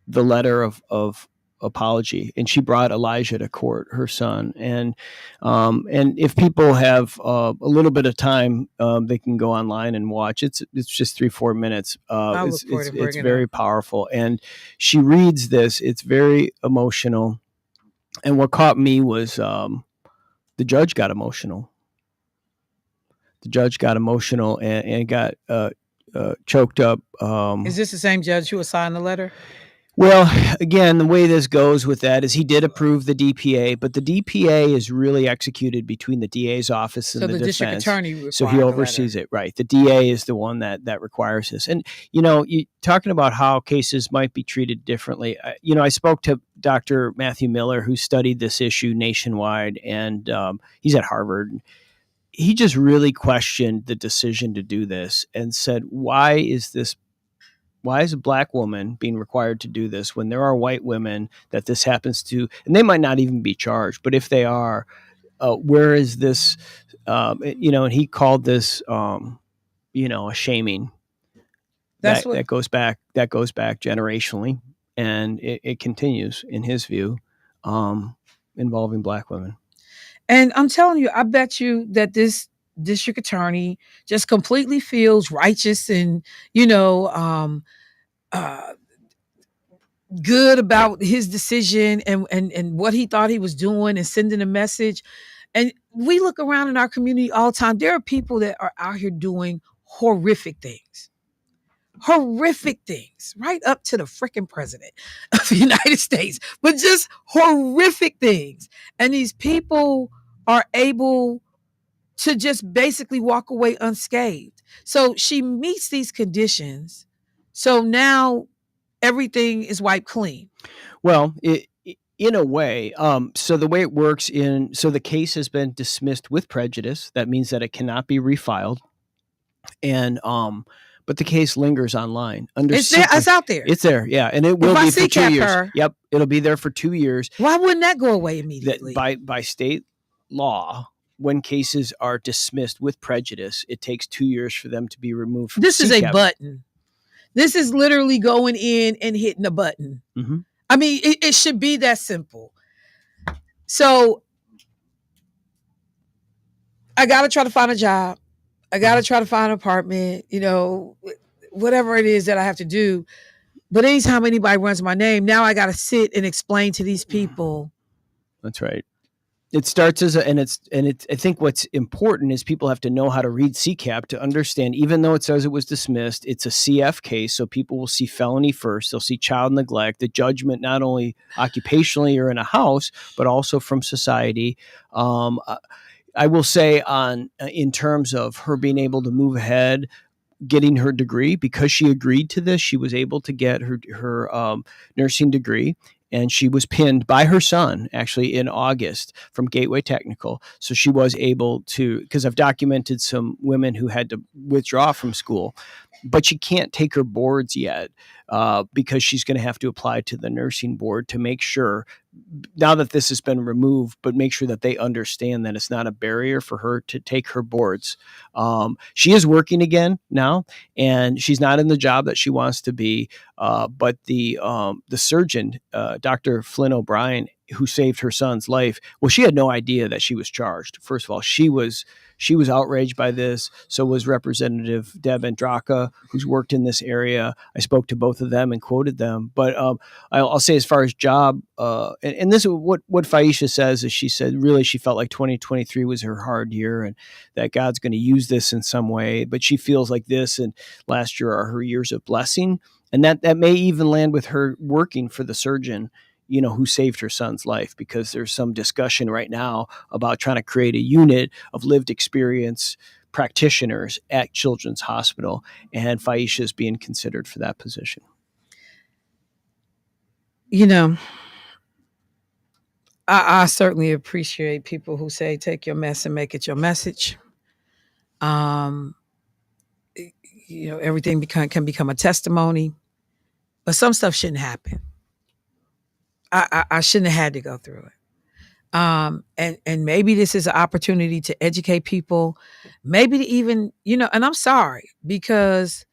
the letter of apology. And she brought Elijah to court, her son. And if people have a little bit of time, they can go online and watch. It's just 3-4 minutes. It's very powerful. And she reads this. It's very emotional. And what caught me was the judge got emotional. The judge got emotional and got choked up. Is this the same judge who assigned the letter? Well, again, the way this goes with that is he did approve the DPA, but the DPA is really executed between the DA's office and the defense. District attorney, so he oversees it, right? The DA is the one that requires this. And you talking about how cases might be treated differently. I spoke to Dr. Matthew Miller, who studied this issue nationwide, and he's at Harvard. He just really questioned the decision to do this and said, why is a Black woman being required to do this when there are white women that this happens to, and they might not even be charged, but if they are, where is this, and he called this, a shaming that goes back generationally, and it continues in his view, involving Black women. And I'm telling you, I bet you that this district attorney just completely feels righteous and, good about his decision and what he thought he was doing and sending a message. And we look around in our community all the time. There are people that are out here doing horrific things. Horrific things, right up to the freaking president of the United States, but just horrific things. And these people are able to just basically walk away unscathed. So she meets these conditions. So now everything is wiped clean. Well, in a way, so the way it works so the case has been dismissed with prejudice. That means that it cannot be refiled. And but the case lingers online under It's there. It's out there. It's there, yeah, and it will If I be for 2 CCAP years. her- Yep, it'll be there for 2 years. Why wouldn't that go away That immediately? by state law, when cases are dismissed with prejudice, it takes 2 years for them to be removed from This is a CCAP. button. This is literally going in and hitting a button. Mhm. I mean, it should be that simple. So I got to try to find a job. I got to try to find an apartment, whatever it is that I have to do. But anytime anybody runs my name, now I got to sit and explain to these people. That's right. It starts as I think what's important is people have to know how to read CCAP to understand, even though it says it was dismissed, it's a CF case. So people will see felony first. They'll see child neglect, the judgment, not only occupationally or in a house, but also from society. I will say in terms of her being able to move ahead, getting her degree, because she agreed to this, she was able to get her nursing degree. And she was pinned by her son, actually, in August from Gateway Technical. So she was able to, because I've documented some women who had to withdraw from school, but she can't take her boards yet because she's going to have to apply to the nursing board to make sure, now that this has been removed, but make sure that they understand that it's not a barrier for her to take her boards. She is working again now, and she's not in the job that she wants to be. But the surgeon, Dr. Flynn O'Brien, who saved her son's life, well, she had no idea that she was charged. First of all, she was outraged by this. So was Representative Deb Andraka, who's worked in this area. I spoke to both of them and quoted them. But I'll say, as far as job, and this is what Faisha says, is she said really she felt like 2023 was her hard year and that God's going to use this in some way. But she feels like this and last year are her years of blessing. And that may even land with her working for the surgeon, who saved her son's life, because there's some discussion right now about trying to create a unit of lived experience practitioners at Children's Hospital. And Faisha is being considered for that position. I certainly appreciate people who say, take your mess and make it your message. Everything can become a testimony, but some stuff shouldn't happen. I shouldn't have had to go through it. And maybe this is an opportunity to educate people, maybe to even, and I'm sorry, because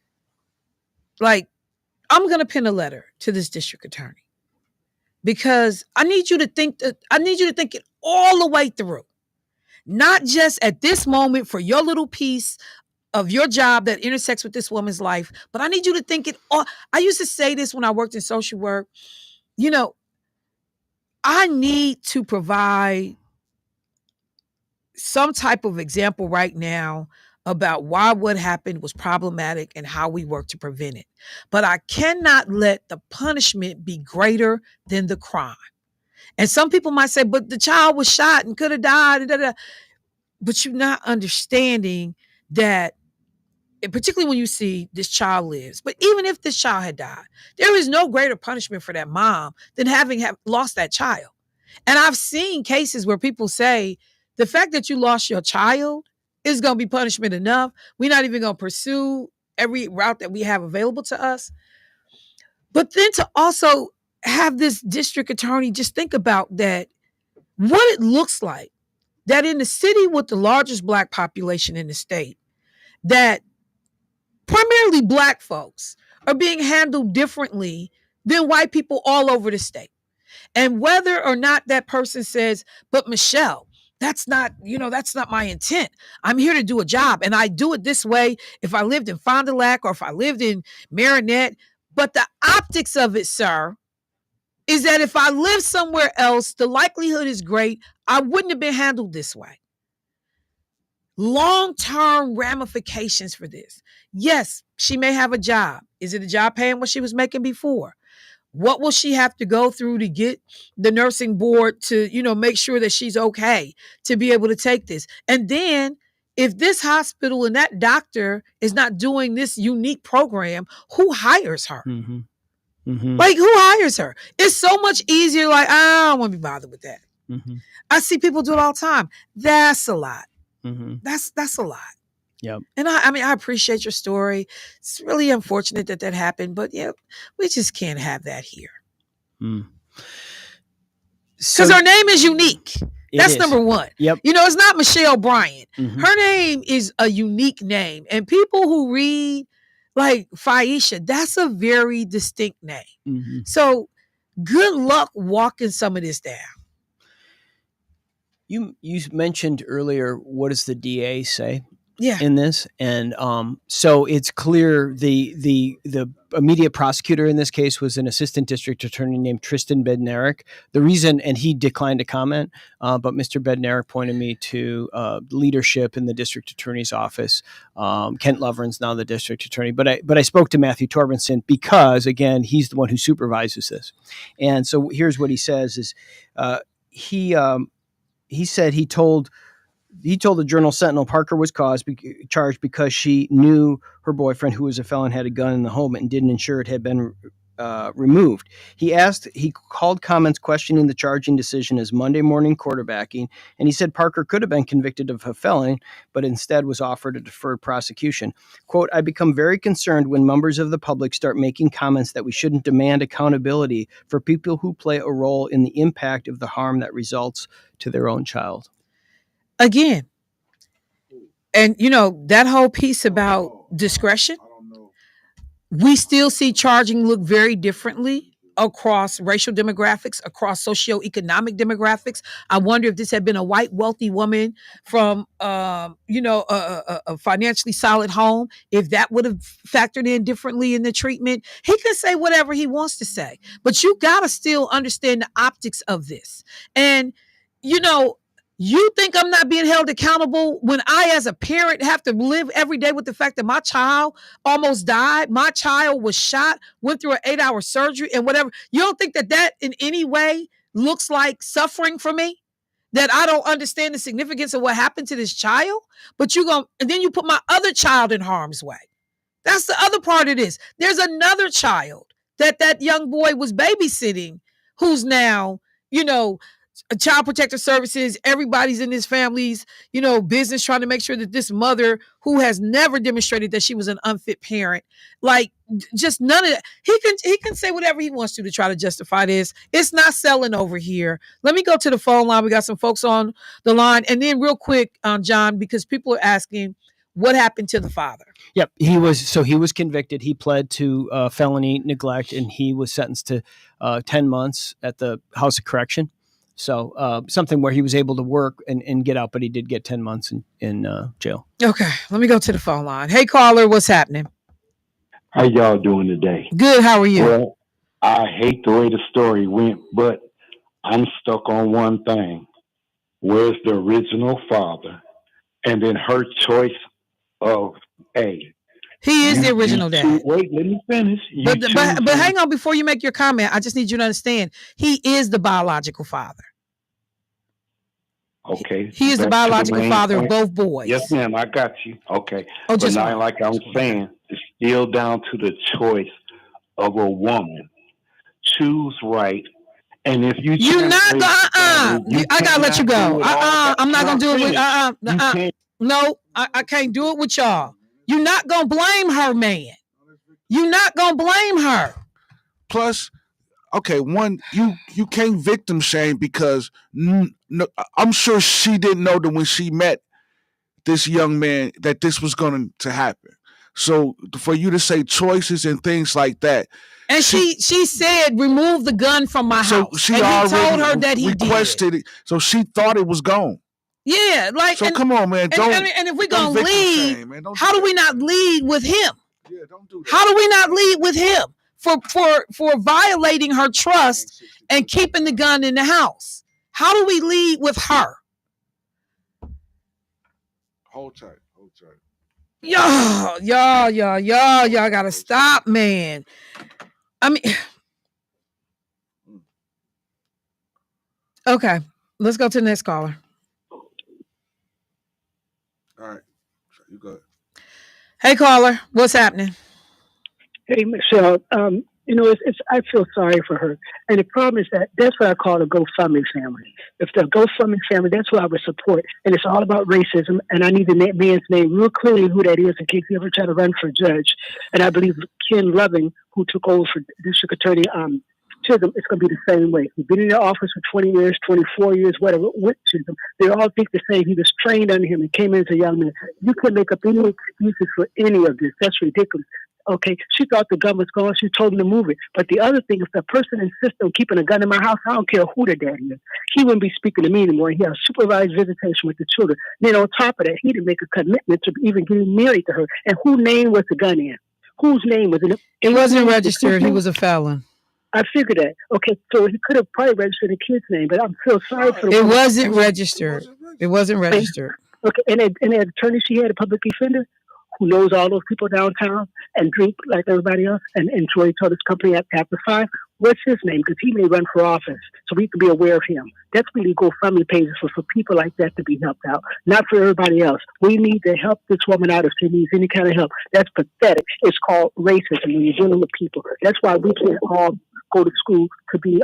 I'm going to pen a letter to this district attorney, because I need you to think it all the way through, not just at this moment for your little piece of your job that intersects with this woman's life, but I need you to think it all. I used to say this when I worked in social work, I need to provide some type of example right now about why what happened was problematic and how we work to prevent it. But I cannot let the punishment be greater than the crime. And some people might say, but the child was shot and could have died. But you're not understanding that, particularly when you see this child lives. But even if this child had died, there is no greater punishment for that mom than having lost that child. And I've seen cases where people say, the fact that you lost your child is going to be punishment enough. We're not even going to pursue every route that we have available to us. But then to also have this district attorney just think about that, what it looks like, that in the city with the largest Black population in the state, that primarily Black folks are being handled differently than white people all over the state. And whether or not that person says, but Michelle, that's not my intent. I'm here to do a job, and I do it this way if I lived in Fond du Lac or if I lived in Marinette. But the optics of it, sir, is that if I lived somewhere else, the likelihood is great I wouldn't have been handled this way. long-term ramifications for this. Yes, she may have a job. Is it a job paying what she was making before? What will she have to go through to get the nursing board to, make sure that she's okay to be able to take this? And then if this hospital and that doctor is not doing this unique program, who hires her? Mm-hmm. Mm-hmm. Like, who hires her? It's so much easier. Like, I don't want to be bothered with that. Mm-hmm. I see people do it all the time. That's a lot. Mm-hmm. That's a lot. Yep. And I appreciate your story. It's really unfortunate that happened, but yeah, we just can't have that here. Mm. Because her name is unique. That's number one. Yep. It's not Michelle Bryant. Mm-hmm. Her name is a unique name. And people who read like Faisha, that's a very distinct name. Mm-hmm. So good luck walking some of this down. You mentioned earlier, what does the DA say? Yeah. In this, and so it's clear the immediate prosecutor in this case was an assistant district attorney named Tristan Bednarik. The reason, and he declined to comment, but Mr. Bednarik pointed me to leadership in the district attorney's office. Kent Lovren's now the district attorney, but I spoke to Matthew Torbenson because again he's the one who supervises this, and so here's what he says: is he said he told the Journal Sentinel Parker was charged because she knew her boyfriend, who was a felon, had a gun in the home and didn't ensure it had been removed. He called comments questioning the charging decision as Monday morning quarterbacking, and he said Parker could have been convicted of a felony, but instead was offered a deferred prosecution. Quote, I become very concerned when members of the public start making comments that we shouldn't demand accountability for people who play a role in the impact of the harm that results to their own child. Again, and that whole piece about discretion, we still see charging look very differently across racial demographics, across socioeconomic demographics. I wonder if this had been a white, wealthy woman from, a financially solid home, if that would have factored in differently in the treatment. He can say whatever he wants to say, but you got to still understand the optics of this. And, you think I'm not being held accountable when I, as a parent, have to live every day with the fact that my child almost died, my child was shot, went through an 8-hour surgery and whatever. You don't think that in any way looks like suffering for me? That I don't understand the significance of what happened to this child? But and then you put my other child in harm's way. That's the other part of this. There's another child that young boy was babysitting who's now, Child Protective Services, everybody's in his family's, business trying to make sure that this mother who has never demonstrated that she was an unfit parent, like just none of that. He can say whatever he wants to try to justify this. It's not selling over here. Let me go to the phone line. We got some folks on the line. And then real quick, John, because people are asking, what happened to the father? Yep. He was convicted. He pled to felony neglect and he was sentenced to 10 months at the House of Correction. So something where he was able to work and get out, but he did get 10 months in jail. Okay. Let me go to the phone line. Hey, caller, what's happening? How y'all doing today? Good. How are you? Well, I hate the way the story went, but I'm stuck on one thing. Where's the original father? And then her choice of A. He is the original dad. Wait, let me finish. But hang on before you make your comment. I just need you to understand. He is the biological father. Okay. He is the biological father of both boys. Yes, ma'am. I got you. Okay. Oh, but now, like I'm saying, it's still down to the choice of a woman. Choose right. And if you're not I gotta let you go. I'm not gonna do it with No, I can't do it with y'all. You're not gonna blame her, man. You're not gonna blame her. Plus, okay, one, you can't victim shame because I'm sure she didn't know that when she met this young man that this was going to happen. So for you to say choices and things like that. And she said, remove the gun from my house. She and already he told her that he requested did. It. So she thought it was gone. Yeah, like so. Come on, man. And if we're gonna lead, how do we not lead with him? Yeah, don't do that. How do we not lead with him for violating her trust and keeping the gun in the house? How do we lead with her? Hold tight. Y'all gotta stop, man. I mean, okay, let's go to the next caller. All right, you go. Hey, caller, what's happening? Hey, Michelle. It's I feel sorry for her, and the problem is that's what I call a GoFundMe family. If the GoFundMe family, that's what I would support, and it's all about racism. And I need the man's name real clearly, who that is, in case he ever try to run for judge. And I believe Ken Loving, who took over for District Attorney Chisholm, it's going to be the same way. He's been in the office for 20 years, 24 years, whatever. Went Chisholm. They all think the same. He was trained under him and came in as a young man. You can make up any excuses for any of this. That's ridiculous. Okay, she thought the gun was gone. She told him to move it. But the other thing, if the person insists on keeping a gun in my house, I don't care who the daddy is. He wouldn't be speaking to me anymore. He has supervised visitation with the children. Then on top of that, he didn't make a commitment to even getting married to her. And whose name was the gun in? Whose name was it? It wasn't registered. He was a felon. I figured that. Okay, so he could have probably registered the kid's name, but I'm still sorry for the It wasn't registered. It wasn't registered. Okay, and the attorney she had, a public defender, who knows all those people downtown and drink like everybody else and enjoy each other's company after 5. What's his name? Because he may run for office, so we can be aware of him. That's really GoFundMe pages for people like that to be helped out, not for everybody else. We need to help this woman out if she needs any kind of help. That's pathetic. It's called racism when you're dealing with people. That's why we can't all go to school to be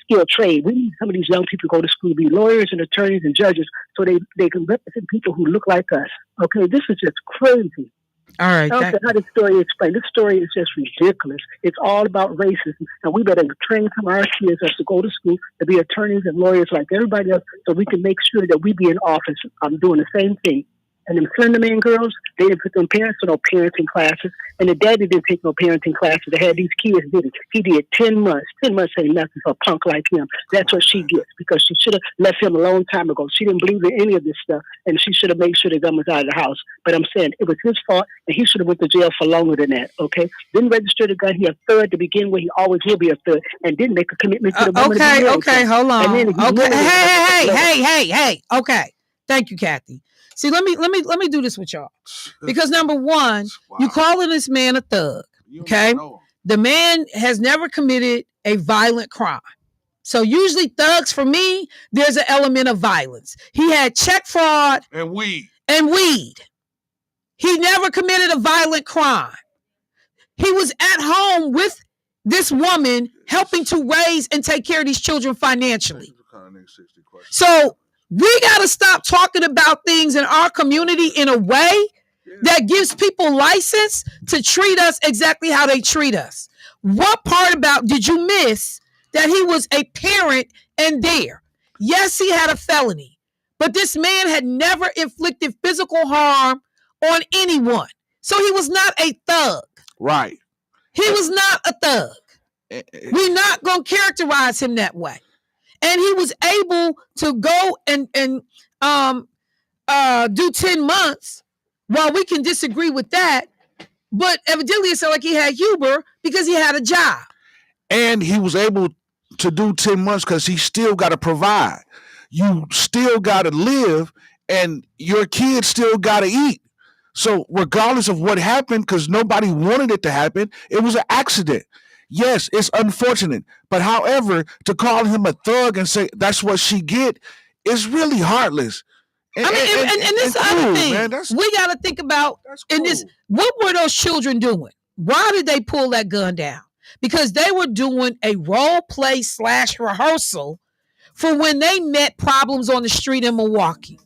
skilled trade. We need some of these young people to go to school to be lawyers and attorneys and judges so they can represent people who look like us. Okay, this is just crazy. All right. I don't care how this story is explained. This story is just ridiculous. It's all about racism. And we better train some of our kids us to go to school to be attorneys and lawyers like everybody else so we can make sure that we be in office doing the same thing. And them Slender Man girls, they didn't put them parents in no parenting classes. And the daddy didn't take no parenting classes. They had these kids, did it? He did 10 months. 10 months ain't nothing for a punk like him. That's what she gets because she should have left him a long time ago. She didn't believe in any of this stuff. And she should have made sure the gun was out of the house. But I'm saying it was his fault and he should have went to jail for longer than that, okay? Didn't register the gun. He a third to begin with. He always will be a third. And didn't make a commitment to the woman. Okay, hold on. Hey. Okay. Thank you, Kathy. See, let me do this with y'all. Because number one, you calling this man a thug. Okay? The man has never committed a violent crime. So usually thugs, for me, there's an element of violence. He had check fraud and weed. He never committed a violent crime. He was at home with this woman helping to raise and take care of these children financially. So we got to stop talking about things in our community in a way that gives people license to treat us exactly how they treat us. What part about did you miss that he was a parent and there? Yes, he had a felony, but this man had never inflicted physical harm on anyone. So he was not a thug. Right. He was not a thug. We're not going to characterize him that way. And he was able to go and do 10 months. While we can disagree with that, but evidently it sounded like he had Huber because he had a job. And he was able to do 10 months because he still got to provide. You still got to live and your kids still got to eat. So regardless of what happened, because nobody wanted it to happen, it was an accident. Yes, it's unfortunate. But however, to call him a thug and say that's what she get is really heartless. And this other thing, man, we got to think about in this, what were those children doing? Why did they pull that gun down? Because they were doing a role play / rehearsal for when they met problems on the street in Milwaukee.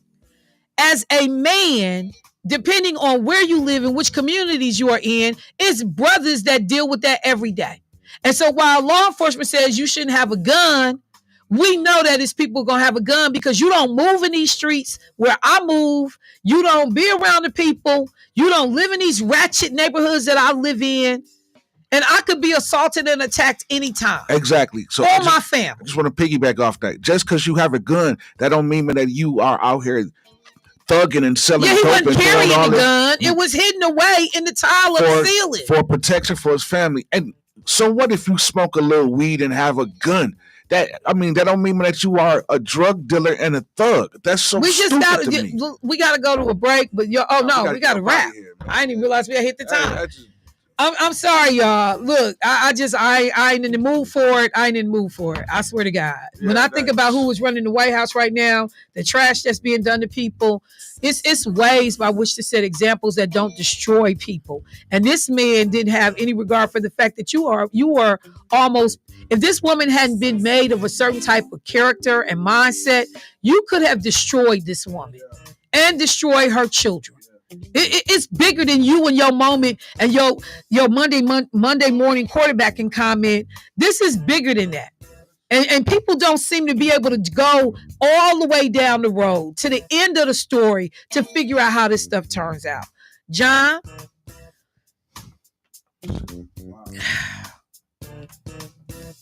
As a man, depending on where you live and which communities you are in, it's brothers that deal with that every day. And so while law enforcement says you shouldn't have a gun, we know that it's people going to have a gun because you don't move in these streets where I move. You don't be around the people. You don't live in these ratchet neighborhoods that I live in. And I could be assaulted and attacked anytime. Exactly. So or my family. I just want to piggyback off that. Just because you have a gun, that don't mean that you are out here thugging and selling. Yeah, he wasn't carrying the gun. It was hidden away in the tile of the ceiling. For protection for his family. And so what if you smoke a little weed and have a gun? that don't mean that you are a drug dealer and a thug. That's so stupid to me. We gotta go to a break, but we gotta wrap. I didn't even realize we had hit the time. I'm sorry, y'all. Look, I ain't in the mood for it. I swear to God. When I think about who is running the White House right now, the trash that's being done to people, it's ways by which to set examples that don't destroy people. And this man didn't have any regard for the fact that you are almost, if this woman hadn't been made of a certain type of character and mindset, you could have destroyed this woman and destroy her children. It's bigger than you and your moment and your Monday morning quarterbacking comment. This is bigger than that. And people don't seem to be able to go all the way down the road to the end of the story to figure out how this stuff turns out. John,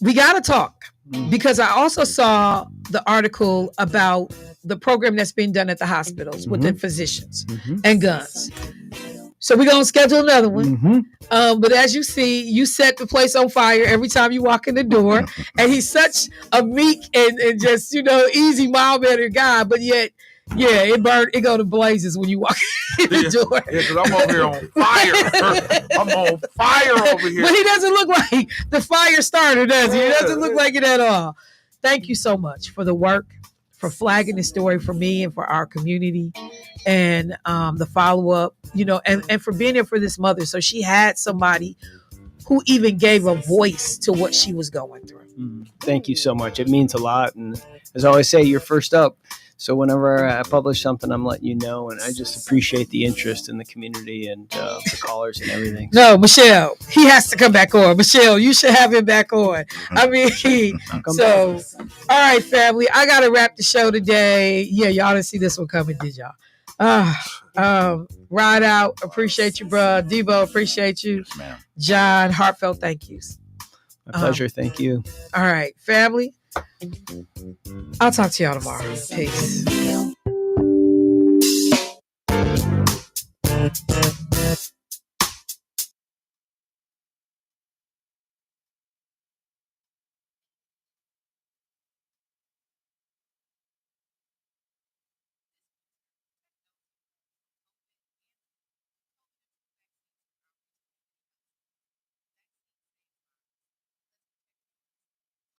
we got to talk, because I also saw the article about the program that's being done at the hospitals with the physicians and guns. So we're going to schedule another one. But as you see, you set the place on fire every time you walk in the door. And he's such a meek and just, easy, mild-mannered guy. But yet, it go to blazes when you walk in the door. Yeah, because I'm over here on fire. I'm on fire over here. But he doesn't look like the fire starter, does he? He doesn't look like it at all. Thank you so much for the work, for flagging the story for me and for our community, and the follow-up, and for being there for this mother. So she had somebody who even gave a voice to what she was going through. Thank you so much. It means a lot. And as I always say, you're first up. So whenever I publish something, I'm letting you know. And I just appreciate the interest in the community and the callers and everything. No, Michelle, he has to come back on. Michelle, you should have him back on. I mean, so, all right, family, I got to wrap the show today. Yeah, y'all didn't see this one coming, did y'all? Ride out. Appreciate you, bro. Debo, appreciate you. Yes, John, heartfelt thank yous. My pleasure. Thank you. All right, family. I'll talk to y'all tomorrow. Peace.